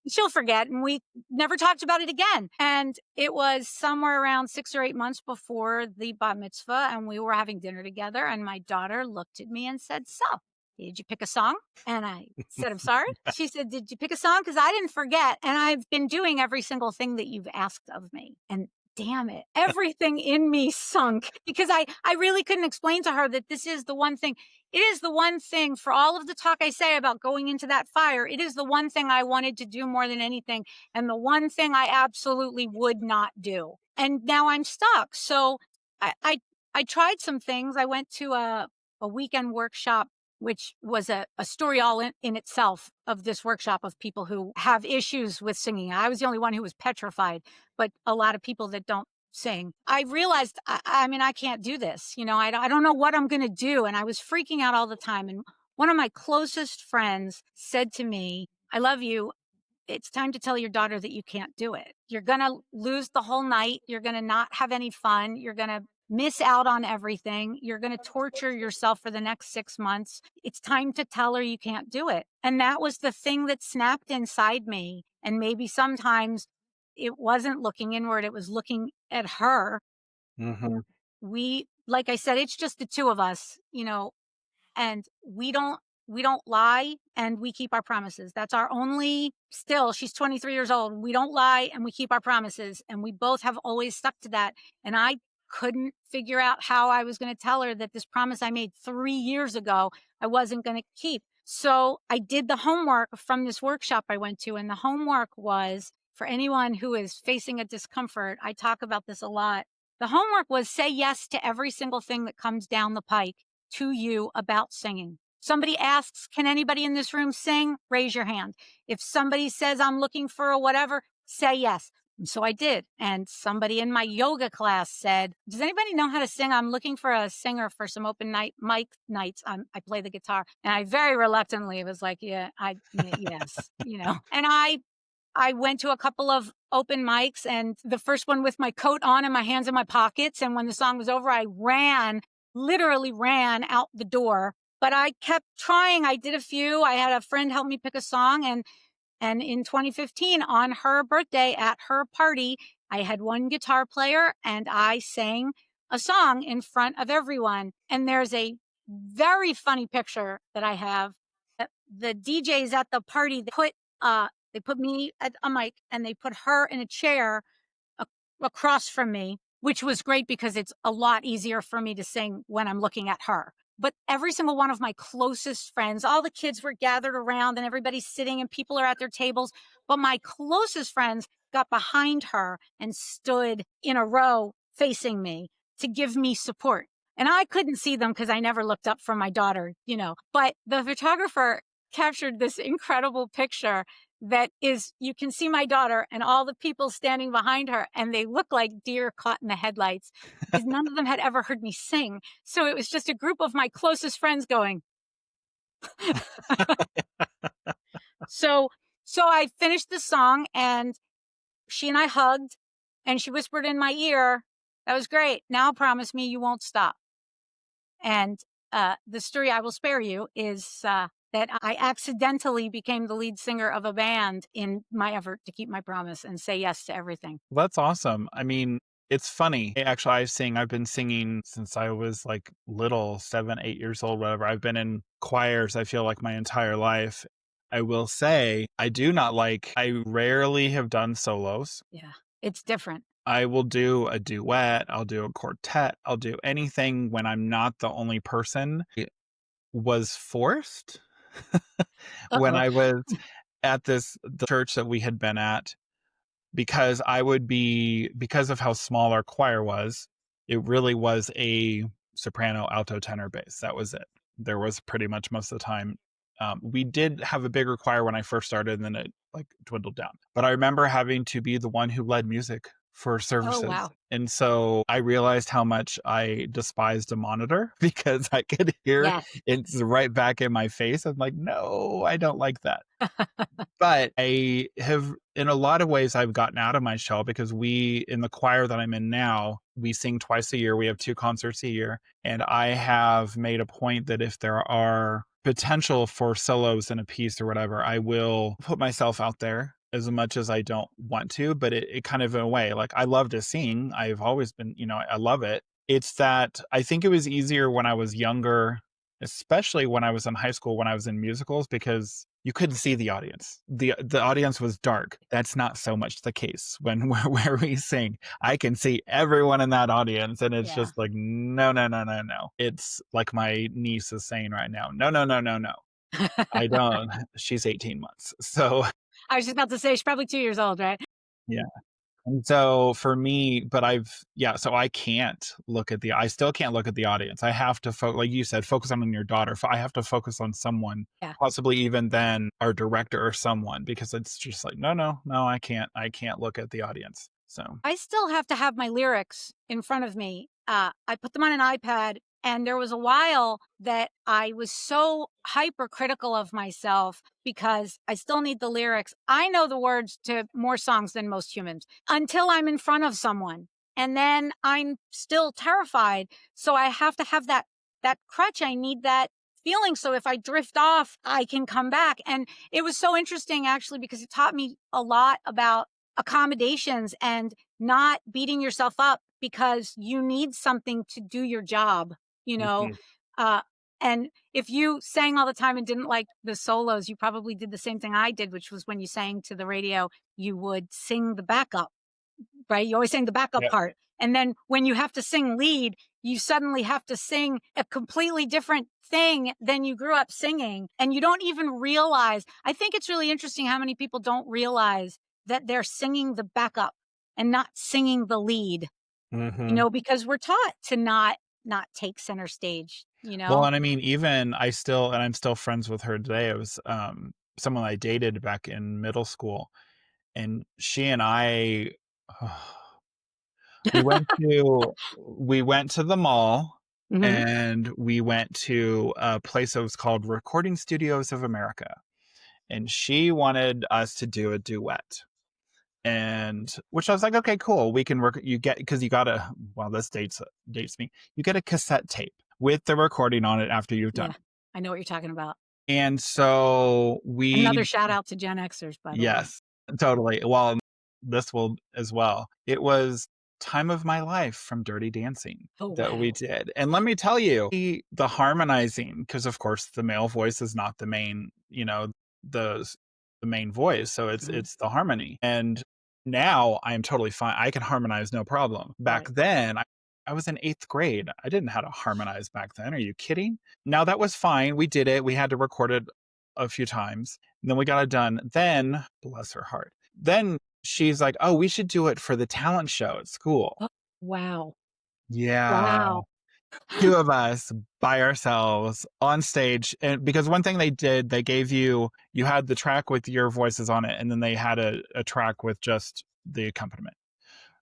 She'll forget, and we never talked about it again. And it was somewhere around 6 or 8 months before the bat mitzvah, and we were having dinner together, and my daughter looked at me and said, "So, did you pick a song?" And I said, "I'm sorry?" She said, "Did you pick a song? Because I didn't forget, and I've been doing every single thing that you've asked of me." And damn it, everything in me sunk because I really couldn't explain to her that this is the one thing. It is the one thing for all of the talk I say about going into that fire. It is the one thing I wanted to do more than anything. And the one thing I absolutely would not do. And now I'm stuck. So I, I, I tried some things. I went to a weekend workshop, which was a story all in itself of this workshop of people who have issues with singing. I was the only one who was petrified, but a lot of people that don't sing. I realized, I mean, I can't do this. I don't know what I'm going to do. And I was freaking out all the time. And one of my closest friends said to me, "I love you. It's time to tell your daughter that you can't do it. You're going to lose the whole night. You're going to not have any fun. You're going to miss out on everything. You're going to torture yourself for the next 6 months. It's time to tell her you can't do it." And that was the thing that snapped inside me. And maybe sometimes it wasn't looking inward, it was looking at her. Mhm. Like I said, it's just the two of us, and we don't lie and we keep our promises. That's our only still, she's 23 years old. We don't lie and we keep our promises. And we both have always stuck to that. And I couldn't figure out how I was going to tell her that this promise I made 3 years ago, I wasn't going to keep. So I did the homework from this workshop I went to. And the homework was for anyone who is facing a discomfort. I talk about this a lot. The homework was say yes to every single thing that comes down the pike to you about singing. Somebody asks, "Can anybody in this room sing?" Raise your hand. If somebody says, "I'm looking for a whatever," say yes. And so I did. And somebody in my yoga class said, "Does anybody know how to sing? I'm looking for a singer for some open mic nights. I play the guitar." And I very reluctantly was like, "Yeah, yes, And I went to a couple of open mics and the first one with my coat on and my hands in my pockets. And when the song was over, I literally ran out the door, but I kept trying. I did a few. I had a friend help me pick a song. And in 2015, on her birthday at her party, I had one guitar player and I sang a song in front of everyone. And there's a very funny picture that I have. The DJs at the party they put me at a mic and they put her in a chair a across from me, which was great because it's a lot easier for me to sing when I'm looking at her. But every single one of my closest friends, all the kids were gathered around and everybody's sitting and people are at their tables. But my closest friends got behind her and stood in a row facing me to give me support. And I couldn't see them because I never looked up from my daughter, But the photographer captured this incredible picture that is you can see my daughter and all the people standing behind her, and they look like deer caught in the headlights because none of them had ever heard me sing. So it was just a group of my closest friends going. So so I finished the song and she and I hugged and she whispered in my ear, "That was great. Now promise me you won't stop." And the story I will spare you is that I accidentally became the lead singer of a band in my effort to keep my promise and say yes to everything. That's awesome. I mean, it's funny. Actually, I've been singing since I was like little, 7, 8 years old, whatever. I've been in choirs, I feel like my entire life. I will say, I rarely have done solos. Yeah, it's different. I will do a duet, I'll do a quartet, I'll do anything when I'm not the only person. It was forced when Uh-oh. I was at the church that we had been at because of how small our choir was, it really was a soprano, alto, tenor, bass. That was it. There was pretty much most of the time. We did have a bigger choir when I first started, and then it like dwindled down. But I remember having to be the one who led music for Oh, services. wow. And so I realized how much I despised a monitor because I could hear Yes. it's right back in my face. I'm like, no, I don't like that. But I have in a lot of ways, I've gotten out of my shell because in the choir that I'm in now, we sing twice a year. We have 2 concerts a year, and I have made a point that if there are potential for solos in a piece or whatever, I will put myself out there as much as I don't want to, but it kind of in a way, like I love to sing. I've always been, I love it. It's that I think it was easier when I was younger, especially when I was in high school, when I was in musicals, because you couldn't see the audience. The audience was dark. That's not so much the case when where we sing. I can see everyone in that audience, and it's Yeah. just like, no, no, no, no, no. It's like my niece is saying right now, no, no, no, no, no. I don't. She's 18 months. So I was just about to say she's probably 2 years old, right? yeah. And so for me, but so I still can't look at the audience. I have to, like you said, focus on your daughter. I have to focus on someone, Yeah. possibly even then our director or someone, because it's just like, no, no, no, I can't look at the audience. So, I still have to have my lyrics in front of me. I put them on an iPad, and there was a while that I was so hypercritical of myself because I still need the lyrics. I know the words to more songs than most humans until I'm in front of someone, and then I'm still terrified. So I have to have that crutch. I need that feeling. So if I drift off, I can come back. And it was so interesting actually because it taught me a lot about accommodations and not beating yourself up because you need something to do your job, you know? mhm. Uh, and if you sang all the time and didn't like the solos, you probably did the same thing I did, which was when you sang to the radio, you would sing the backup, right? You always sing the backup Yep. part. And then when you have to sing lead, you suddenly have to sing a completely different thing than you grew up singing. And you don't even realize. I think it's really interesting how many people don't realize that they're singing the backup and not singing the lead, hmm because we're taught to not take center stage, you Well, know? and I mean, I'm still friends with her today. It was someone I dated back in middle school, and she and I, we went to the mall, Mhm. and we went to a place that was called Recording Studios of America, and she wanted us to do a duet. And which I was like, okay, cool. We can work. You get because you gotta. Well, this dates me. You get a cassette tape with the recording on it after you've done Yeah. it. I know what you're talking about. And so Another we, shout out to Gen Xers, by the way. yes, totally. Well, this will as well. It was Time of My Life from Dirty Dancing Oh, that we wow. did. And let me tell you, the harmonizing, because of course the male voice is not the main, the the main voice. So Mhm. it's the harmony. And now I am totally fine. I can harmonize no problem. Back Right. then, I was in 8th grade. I didn't know how to harmonize back then. Are you kidding? Now that was fine. We did it. We had to record it a few times. And then we got it done. Then, bless her heart. Then she's like, "Oh, we should do it for the talent show at school." Oh, wow. Yeah. Wow. 2 of us by ourselves on stage, and because one thing they did, they gave you had the track with your voices on it, and then they had a track with just the accompaniment.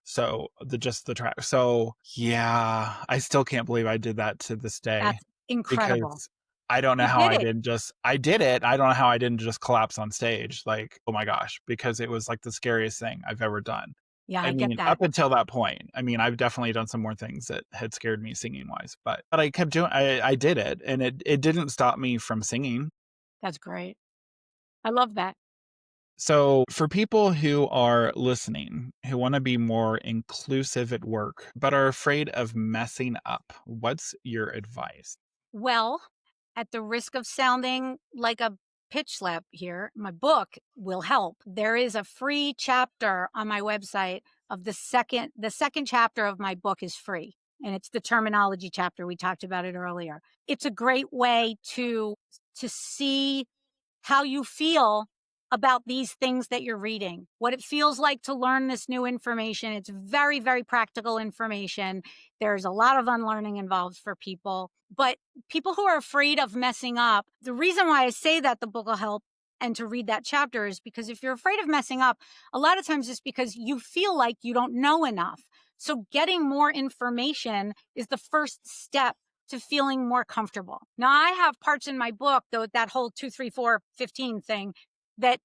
So, just the track. So, yeah, I still can't believe I did that to this day That's incredible. because I don't know You how did I it. didn't just I did it. I don't know how I didn't just collapse on stage, like, oh my gosh, because it was, like, the scariest thing I've ever done. Yeah, I I get mean, that. up until that point, I mean, I've definitely done some more things that had scared me singing-wise, but I kept doing I did it, and it didn't stop me from singing. That's great. I love that. So, for people who are listening, who wanna be more inclusive at work, but are afraid of messing up, what's your advice? Well, at the risk of sounding like a pitch slap here, my book will help. There is a free chapter on my website of the second chapter of my book is free, and it's the terminology chapter. We talked about it earlier. It's a great way to see how you feel about these things that you're reading, what it feels like to learn this new information. It's very, very practical information. There's a lot of unlearning involved for people, but people who are afraid of messing up, the reason why I say that the book will help and to read that chapter is because if you're afraid of messing up, a lot of times it's because you feel like you don't know enough. So getting more information is the first step to feeling more comfortable. Now, I have parts in my book, though, that whole 2, 3, 4, 15 thing that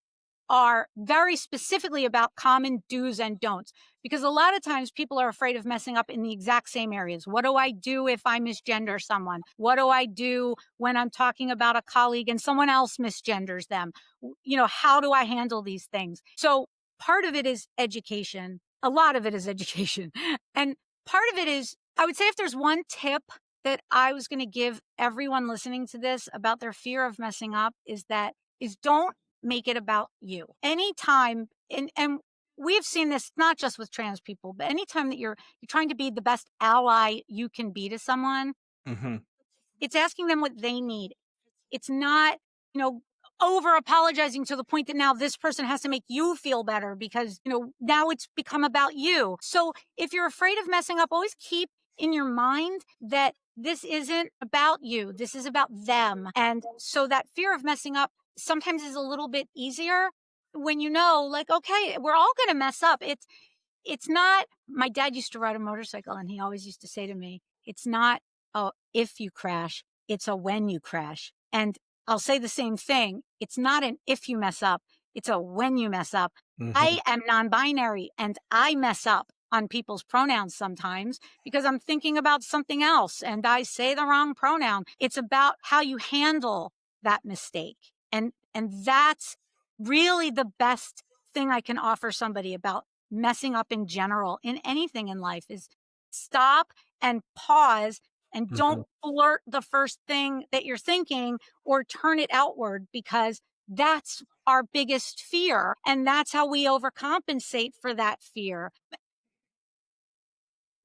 are very specifically about common do's and don'ts. Because a lot of times people are afraid of messing up in the exact same areas. What do I do if I misgender someone? What do I do when I'm talking about a colleague and someone else misgenders them? How do I handle these things? So part of it is education. A lot of it is education. And part of it is, I would say, if there's one tip that I was going to give everyone listening to this about their fear of messing up is don't make it about you. Anytime and we've seen this not just with trans people, but anytime that you're trying to be the best ally you can be to someone, Mhm, it's asking them what they need. It's not, you know, over apologizing to the point that now this person has to make you feel better because, now it's become about you. So if you're afraid of messing up, always keep in your mind that this isn't about you. This is about them. And so that fear of messing up sometimes is a little bit easier when like, okay, we're all going to mess up. It's not my dad used to ride a motorcycle and he always used to say to me, "It's not a if you crash, it's a when you crash." And I'll say the same thing. It's not an if you mess up, it's a when you mess up. mhm, I am non-binary and I mess up on people's pronouns sometimes because I'm thinking about something else and I say the wrong pronoun. It's about how you handle that mistake. And that's really the best thing I can offer somebody about messing up in general in anything in life is stop and pause and mhm. don't blurt the first thing that you're thinking or turn it outward because that's our biggest fear. And that's how we overcompensate for that fear.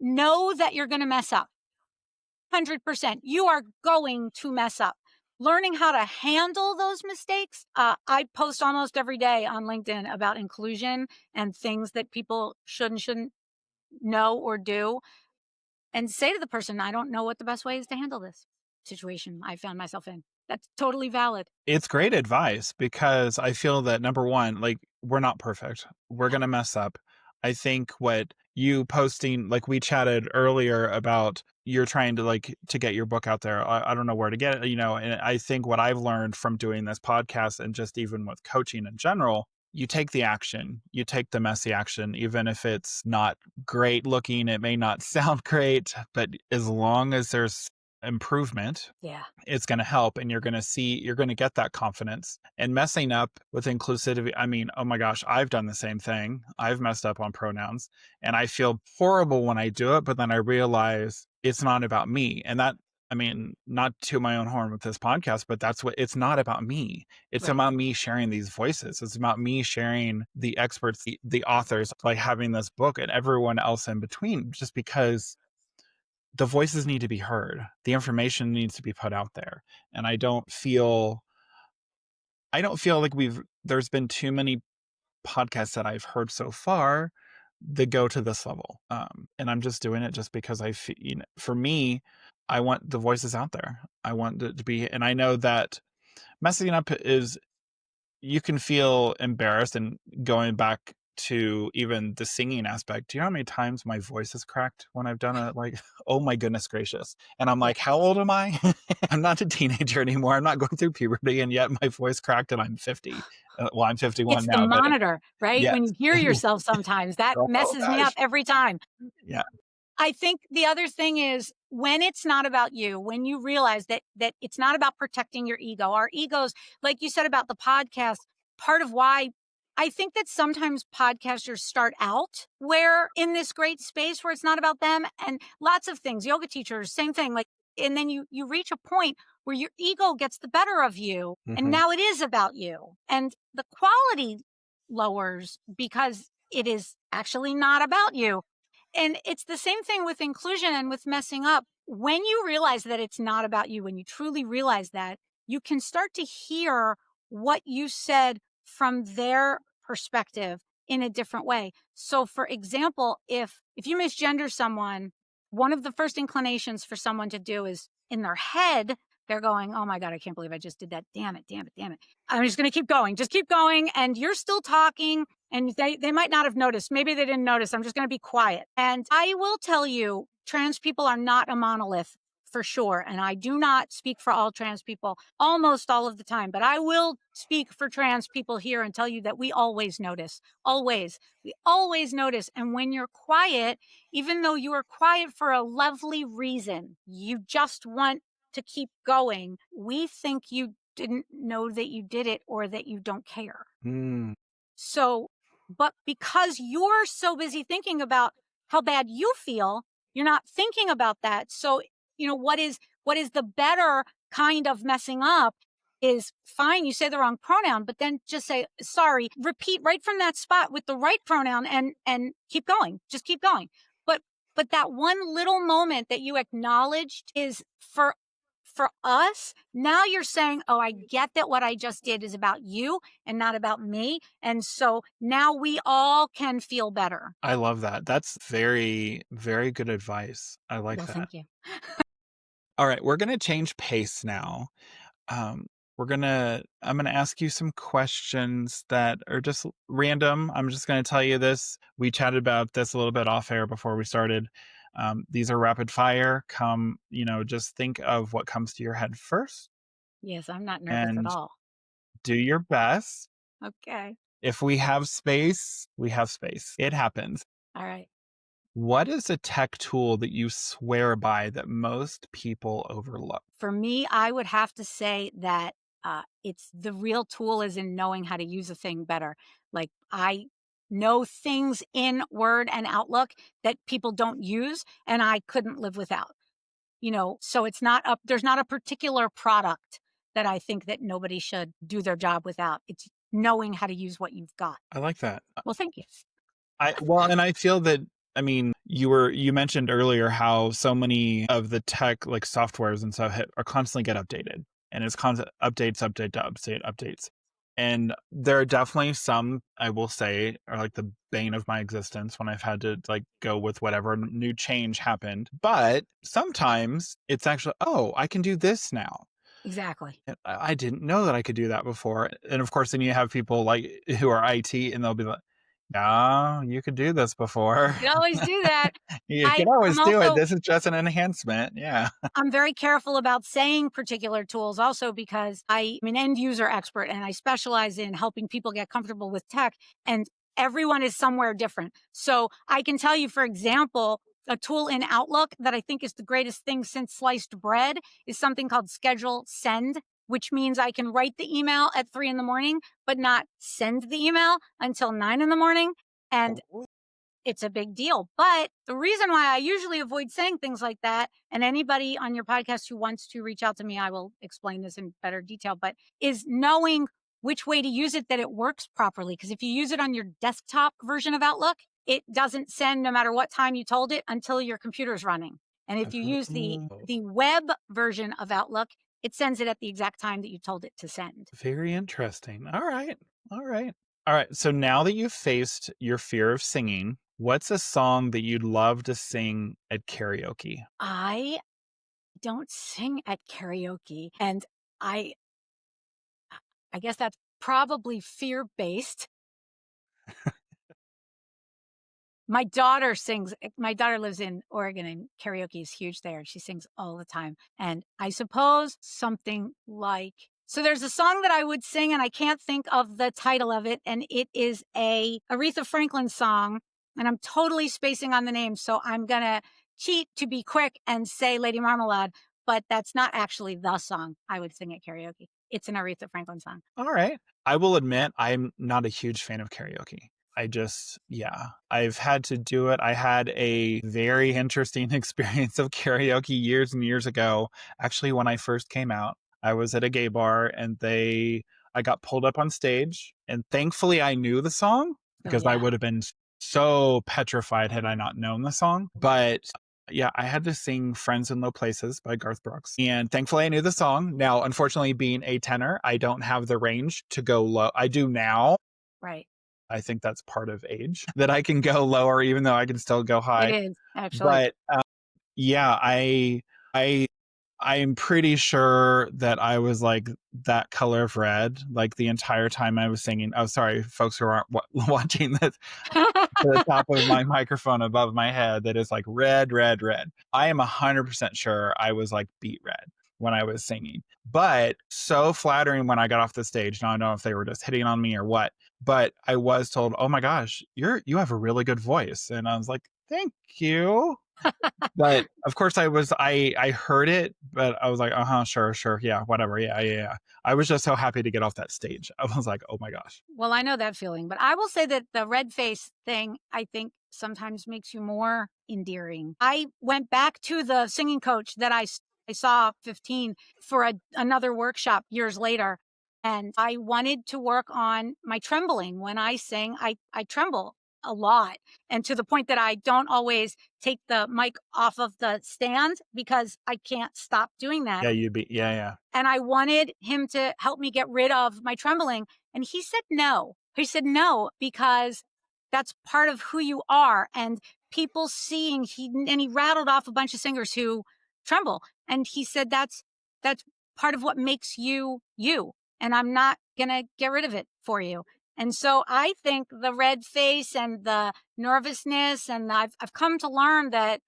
Know that you're going to mess up. 100%. You are going to mess up. Learning how to handle those mistakes. I post almost every day on LinkedIn about inclusion and things that people should and shouldn't know or do, and say to the person, I don't know what the best way is to handle this situation I found myself in. That's totally valid. It's great advice because I feel that number 1, like, we're not perfect. We're gonna mess up. I think what you posting like, we chatted earlier about you're trying to, like, to get your book out there. I don't know where to get it, and I think what I've learned from doing this podcast and just even with coaching in general, you take the action. You take the messy action, even if it's not great looking, it may not sound great, but as long as there's improvement, Yeah. it's going to help, and you're going to get that confidence. And messing up with inclusivity, I mean, oh my gosh, I've done the same thing. I've messed up on pronouns, and I feel horrible when I do it, but then I realize it's not about me. And that, I mean, not to my own horn with this podcast, but that's what it's not about me. It's Right. about me sharing these voices. It's about me sharing the experts, the authors, like having this book and everyone else in between, just because the voices need to be heard. The information needs to be put out there. And I don't feel like there's been too many podcasts that I've heard so far that go to this level. And I'm just doing it just because I feel, for me, I want the voices out there. I want it to be, and I know that messing up is, you can feel embarrassed, and going back to even the singing aspect, do you know how many times my voice has cracked when I've done it? Like, oh my goodness gracious. And I'm Yeah. like, how old am I? I'm not a teenager anymore. I'm not going through puberty, and yet my voice cracked, and I'm 50. Well, I'm 51 It's the now, but monitor, right? yes. When you hear yourself sometimes, that Oh messes me up gosh. every time. Yeah. I think the other thing is when it's not about you, when you realize that it's not about protecting your ego. Our egos, like you said about the podcast, part of why I think that sometimes podcasters start out where in this great space where it's not about them, and lots of things, yoga teachers, same thing, like, and then you reach a point where your ego gets the better of you and Hmm. now it is about you, and the quality lowers because it is actually not about you. And it's the same thing with inclusion and with messing up. When you realize that it's not about you, when you truly realize that, you can start to hear what you said from their perspective in a different way. So for example, if you misgender someone, one of the first inclinations for someone to do is in their head, they're going, "Oh my god, I can't believe I just did that. Damn it, damn it, damn it. I'm just going to keep going. Just keep going." And you're still talking and they might not have noticed. Maybe they didn't notice. I'm just going to be quiet. And I will tell you, trans people are not a monolith for sure. And I do not speak for all trans people almost all of the time, but I will speak for trans people here and tell you that we always notice. Always. We always notice. And when you're quiet, even though you are quiet for a lovely reason, you just want to keep going, we think you didn't know that you did it or that you don't care. Mm, So, but because you're so busy thinking about how bad you feel, you're not thinking about that. So, what is the better kind of messing up is fine. You say the wrong pronoun, but then just say sorry. Repeat right from that spot with the right pronoun and keep going. Just keep going. But but that one little moment that you acknowledged is for us. Now you're saying, "Oh, I get that what I just did is about you and not about me." And so now we all can feel better. I love that. That's very, very good advice. I like Well, that. thank you. All right, we're going to change pace now. um, I'm gonna ask you some questions that are just random. I'm just gonna tell you this. We chatted about this a little bit off air before we started. These are rapid fire. Just think of what comes to your head first Yes, I'm not nervous at and all. do your best. Okay. If we have space, we have space. It happens. All right. What is a tech tool that you swear by that most people overlook? For me, I would have to say that it's the real tool is in knowing how to use a thing better. Like I know things in Word and Outlook that people don't use, and I couldn't live without. So it's not up. There's not a particular product that I think that nobody should do their job without. It's knowing how to use what you've got. I like that. Well, thank you. And I feel that, I mean, you mentioned earlier how so many of the tech like softwares and stuff are constantly get updated, and it's constant updates, updates. And there are definitely some, I will say, are like the bane of my existence when I've had to like go with whatever new change happened. But sometimes it's actually, oh, I can do this now. Exactly. And I didn't know that I could do that before. And of course, then you have people like who are IT, and they'll be like, "No, you could do this before. You can always do that. You can I'm always do it. also This is just an enhancement." Yeah. I'm very careful about saying particular tools also because I'm an end user expert and I specialize in helping people get comfortable with tech, and everyone is somewhere different. So I can tell you, for example, a tool in Outlook that I think is the greatest thing since sliced bread is something called Schedule Send, which means I can write the email at 3 in the morning, but not send the email until 9 in the morning. And Oh, it's a big deal. But the reason why I usually avoid saying things like that, and anybody on your podcast who wants to reach out to me, I will explain this in better detail, but is knowing which way to use it that it works properly. Because if you use it on your desktop version of Outlook, it doesn't send no matter what time you told it until your computer's running. And if you use oh, the web version of Outlook, it sends it at the exact time that you told it to send. very interesting. All right. All right. All right. So now that you've faced your fear of singing, what's a song that you'd love to sing at karaoke? I don't sing at karaoke, and I I guess that's probably fear-based. My daughter lives in Oregon, and karaoke is huge there, and she sings all the time, and I suppose something like so there's a song that I would sing, and I can't think of the title of it, and it is a Aretha Franklin song, and I'm totally spacing on the name, so I'm gonna cheat to be quick and say Lady Marmalade, but that's not actually the song I would sing at karaoke. It's an Aretha Franklin song. All right. I will admit I'm not a huge fan of karaoke. Yeah, I've had to do it. I had a very interesting experience of karaoke years and years ago. Actually, when I first came out, I was at a gay bar and I got pulled up on stage and thankfully I knew the song Oh, because I yeah. would have been so petrified had I not known the song. But yeah, I had to sing Friends in Low Places by Garth Brooks. And thankfully, I knew the song. Now, unfortunately, being a tenor, I don't have the range to go low. I do now. Right. I think that's part of age that I can go lower, even though I can still go It high. is, actually. But yeah, I, I'm pretty sure that I was like that color of red, like the entire time I was singing. Oh, sorry, folks who aren't watching this the top of my microphone above my head that is like red, red, red. I am 100% sure I was like beet red when I was singing, but so flattering when I got off the stage. Now I don't know if they were just hitting on me or what, but I was told, "Oh my gosh, you have a really good voice," and I was like, "Thank you." But of course, I heard it, but I was like, uh huh, sure, sure, yeah, whatever, yeah, yeah, yeah. I was just so happy to get off that stage. I was like, oh my gosh, Well, I know that feeling, but I will say that the red face thing, I think sometimes makes you more endearing. I went back to the singing coach that I saw 15 for another workshop years later. And I wanted to work on my trembling. When I sing, I tremble a lot. And to the point that I don't always take the mic off of the stand because I can't stop doing that. yeah, yeah, yeah, And I wanted him to help me get rid of my trembling. And he said no. He said no, because that's part of who you are. And people seeing and he rattled off a bunch of singers who tremble. And he said that's part of what makes you you. And I'm not gonna get rid of it for you. And so I think the red face and the nervousness, and I've come to learn that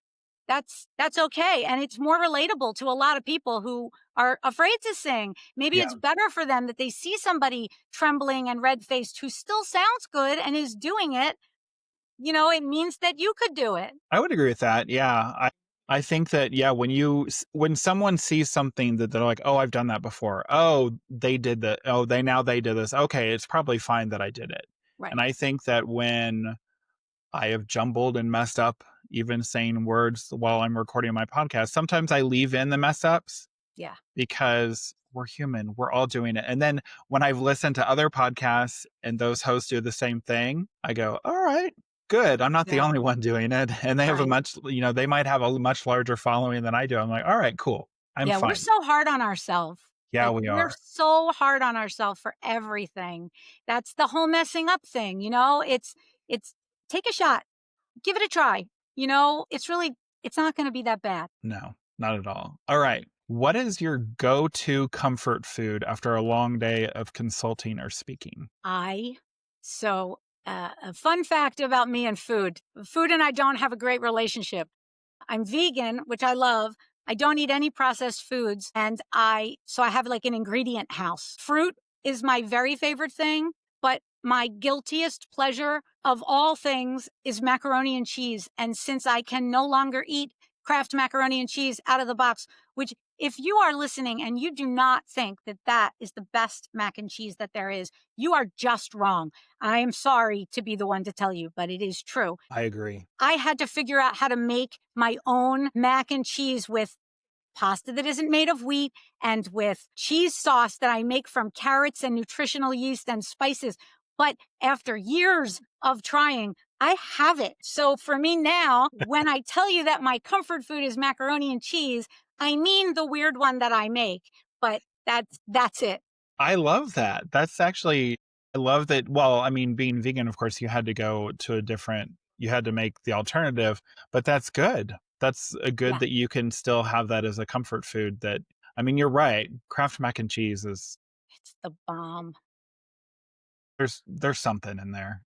that's okay, and it's more relatable to a lot of people who are afraid to sing. Maybe yeah. it's better for them that they see somebody trembling and red-faced who still sounds good and is doing it. It means that you could do it. I would agree with that. Yeah. I think that, yeah, when someone sees something that they're like, oh, I've done that before. Oh, they did that. Oh, they did this. Okay. It's probably fine that I did it. And Right. I think that when I have jumbled and messed up, even saying words while I'm recording my podcast, sometimes I leave in the mess ups Yeah. because we're human. We're all doing it. And then when I've listened to other podcasts and those hosts do the same thing, I go, all right, good. I'm not the only Exactly. one doing it. And they have Right. they might have a much larger following than I do. I'm like, all right, cool. I'm Yeah, we're fine. so hard on ourselves. Yeah, Like, we we're are. so hard on ourselves for everything. That's the whole messing up thing. It's take a shot, give it a try. It's not gonna be that bad. No, not at all. All right. What is your go to comfort food after a long day of consulting or speaking? I so a fun fact about me and food. Food and I don't have a great relationship. I'm vegan, which I love. I don't eat any processed foods, and I have like an ingredient house. Fruit is my very favorite thing, but my guiltiest pleasure of all things is macaroni and cheese. And since I can no longer eat Kraft macaroni and cheese out of the box, which if you are listening and you do not think that that is the best mac and cheese that there is, you are just wrong. I am sorry to be the one to tell you, but it is true. I agree. I had to figure out how to make my own mac and cheese with pasta that isn't made of wheat and with cheese sauce that I make from carrots and nutritional yeast and spices. But after years of trying, I have it. So for me now, when I tell you that my comfort food is macaroni and cheese, I mean the weird one that I make, but that's it. I love that. That's actually I love that. Well, I mean, being vegan, of course, you had to go to a different you had to make the alternative, but that's good. That's a good Yeah, that you can still have that as a comfort food that I mean, you're right. Kraft mac and cheese is it's the bomb. there's something in there.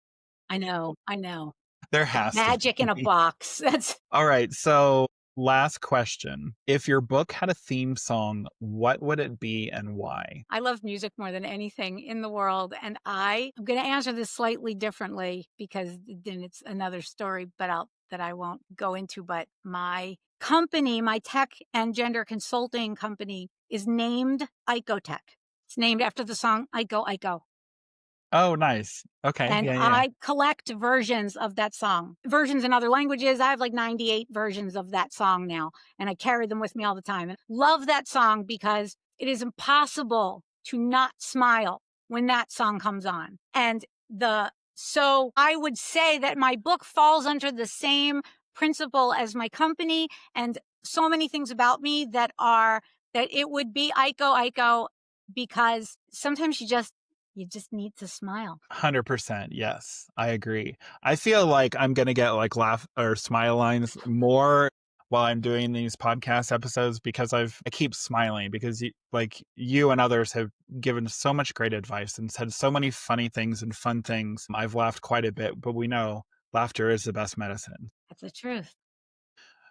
I know. I know. There It's has to magic in a be. box. That's All right, so last question. If your book had a theme song, what would it be and why? I love music more than anything in the world, and I am gonna answer this slightly differently because then it's another story, but I won't go into, but my company, my tech and gender consulting company is named Icotech. It's named after the song Ico Ico. Oh, nice. Okay, And yeah, yeah. I collect versions of that song, versions in other languages. I have like 98 versions of that song now, and I carry them with me all the time. And love that song because it is impossible to not smile when that song comes on. And so I would say that my book falls under the same principle as my company and so many things about me that it would be Aiko Aiko because sometimes you just need to smile. 100%, yes, I agree. I feel like I'm gonna get, like, laugh or smile lines more while I'm doing these podcast episodes because I keep smiling because you and others have given so much great advice and said so many funny things and fun things. I've laughed quite a bit, but we know laughter is the best medicine. That's the truth.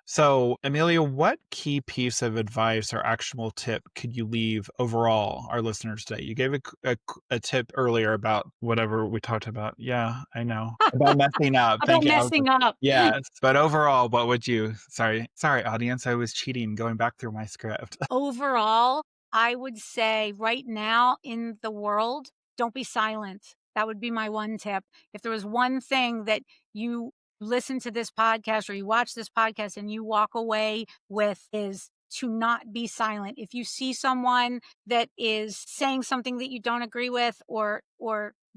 So, Amelia, what key piece of advice or actionable tip could you leave overall our listeners today? You gave a tip earlier about whatever we talked about. Yeah, I know. About messing up. About Thank you. I was messing up. yes. But overall, what would you sorry, audience, I was cheating going back through my script. Overall, I would say right now in the world, don't be silent. That would be my one tip. If there was one thing that you listen to this podcast or you watch this podcast and you walk away with is to not be silent. If you see someone that is saying something that you don't agree with or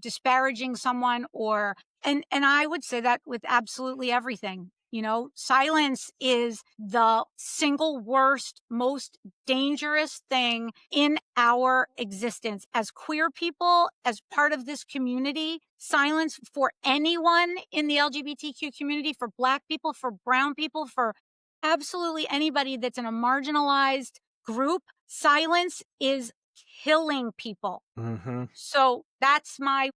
disparaging someone or and I would say that with absolutely everything. You know, silence is the single worst, most dangerous thing in our existence. As queer people, as part of this community, silence for anyone in the LGBTQ community, for Black people, for Brown people, for absolutely anybody that's in a marginalized group, silence is killing people. Mhm. So that's my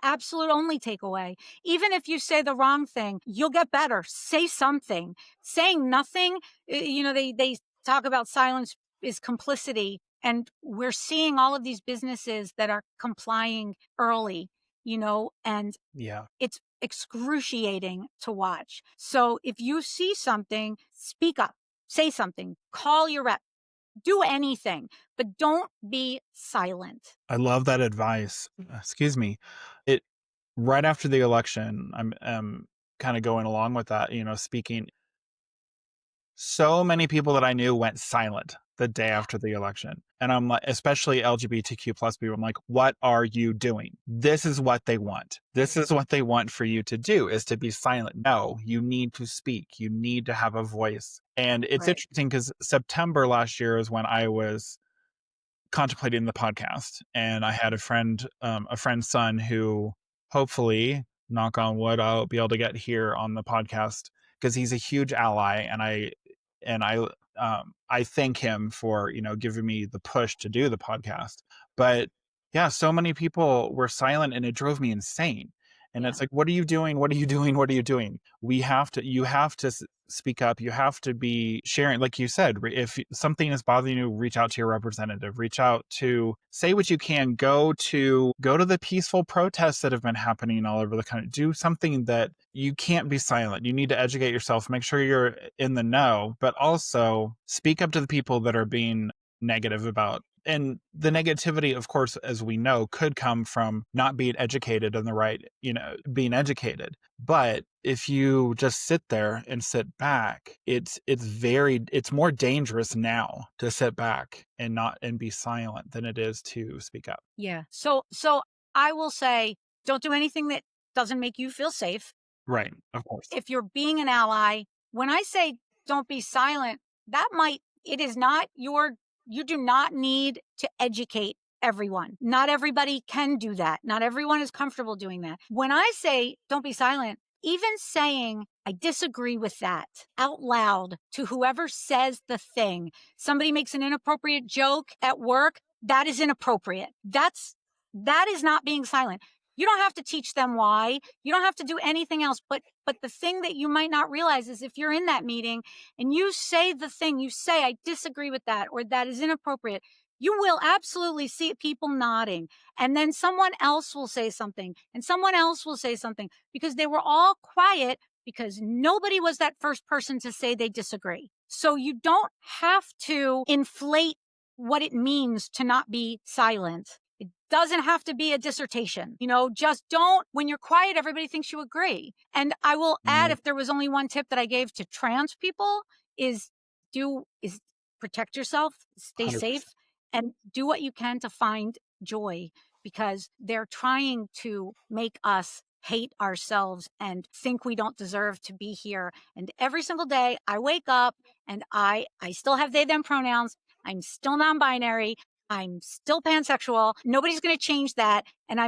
absolute only takeaway. Even if you say the wrong thing, you'll get better. Say something. Saying nothing, they talk about silence is complicity, and we're seeing all of these businesses that are complying early, and Yeah. it's excruciating to watch. So if you see something, speak up. Say something. Call your rep. Do anything, but don't be silent. I love that advice. Excuse me. It right after the election, I'm kind of going along with that, speaking so many people that I knew went silent the day after the election. And I'm like, especially LGBTQ plus people, I'm like, what are you doing? This is what they want. This is what they want for you to do is to be silent. No, you need to speak. You need to have a voice. And it's Right. interesting because September last year is when I was contemplating the podcast, and I had a friend's son who hopefully, knock on wood, I'll be able to get here on the podcast because he's a huge ally, and I thank him for giving me the push to do the podcast. But yeah, so many people were silent, and it drove me insane. And Yeah. it's like, what are you doing? What are you doing? What are you doing? You have to speak up. You have to be sharing. Like you said, if something is bothering you, reach out to your representative, reach out to, say what you can, go to the peaceful protests that have been happening all over the country. Do something that you can't be silent. You need to educate yourself, make sure you're in the know, but also speak up to the people that are being negative about. And the negativity, of course, as we know, could come from not being educated in the right, being educated. But if you just sit there and sit back, it's more dangerous now to sit back and not and be silent than it is to speak up. Yeah. So I will say, don't do anything that doesn't make you feel safe. Right. Of course. If you're being an ally, when I say don't be silent, it is not you do not need to educate everyone. Not everybody can do that. Not everyone is comfortable doing that. When I say don't be silent, even saying I disagree with that out loud to whoever says the thing. Somebody makes an inappropriate joke at work, that is inappropriate. That is not being silent. You don't have to teach them why. You don't have to do anything else. But the thing that you might not realize is if you're in that meeting and you say the thing, you say, I disagree with that, or that is inappropriate, you will absolutely see people nodding. And then someone else will say something, and someone else will say something because they were all quiet because nobody was that first person to say they disagree. So you don't have to inflate what it means to not be silent. It doesn't have to be a dissertation. Just don't, when you're quiet, everybody thinks you agree. And I will add, Mm, if there was only one tip that I gave to trans people is is protect yourself, stay 100%. safe, and do what you can to find joy because they're trying to make us hate ourselves and think we don't deserve to be here. And every single day I wake up and I still have they them pronouns. I'm still non-binary. I'm still pansexual. Nobody's going to change that. And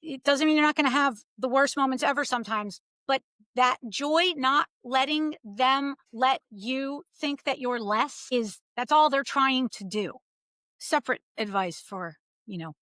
it doesn't mean you're not going to have the worst moments ever sometimes, but that joy, not letting them let you think that you're less that's all they're trying to do. Separate advice for,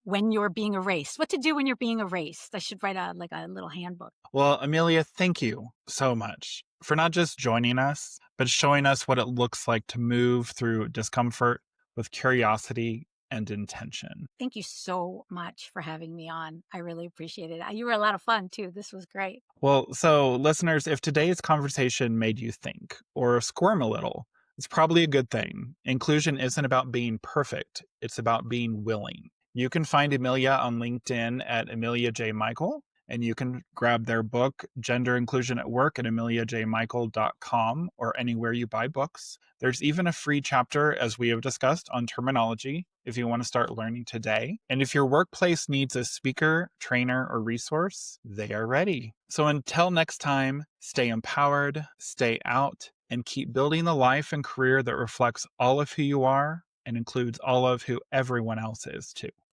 when you're being erased, what to do when you're being erased. I should write like a little handbook. Well, Amelia, thank you so much for not just joining us, but showing us what it looks like to move through discomfort with curiosity and intention. Thank you so much for having me on. I really appreciate it. You were a lot of fun too. This was great. Well, so listeners, if today's conversation made you think or squirm a little, it's probably a good thing. Inclusion isn't about being perfect, it's about being willing. You can find Amelia on LinkedIn at Amelia J. Michael, and you can grab their book, Gender Inclusion at Work, at ameliajmichael.com or anywhere you buy books. There's even a free chapter, as we have discussed, on terminology if you want to start learning today. And if your workplace needs a speaker, trainer, or resource, they are ready. So until next time, stay empowered, stay out, and keep building the life and career that reflects all of who you are and includes all of who everyone else is too.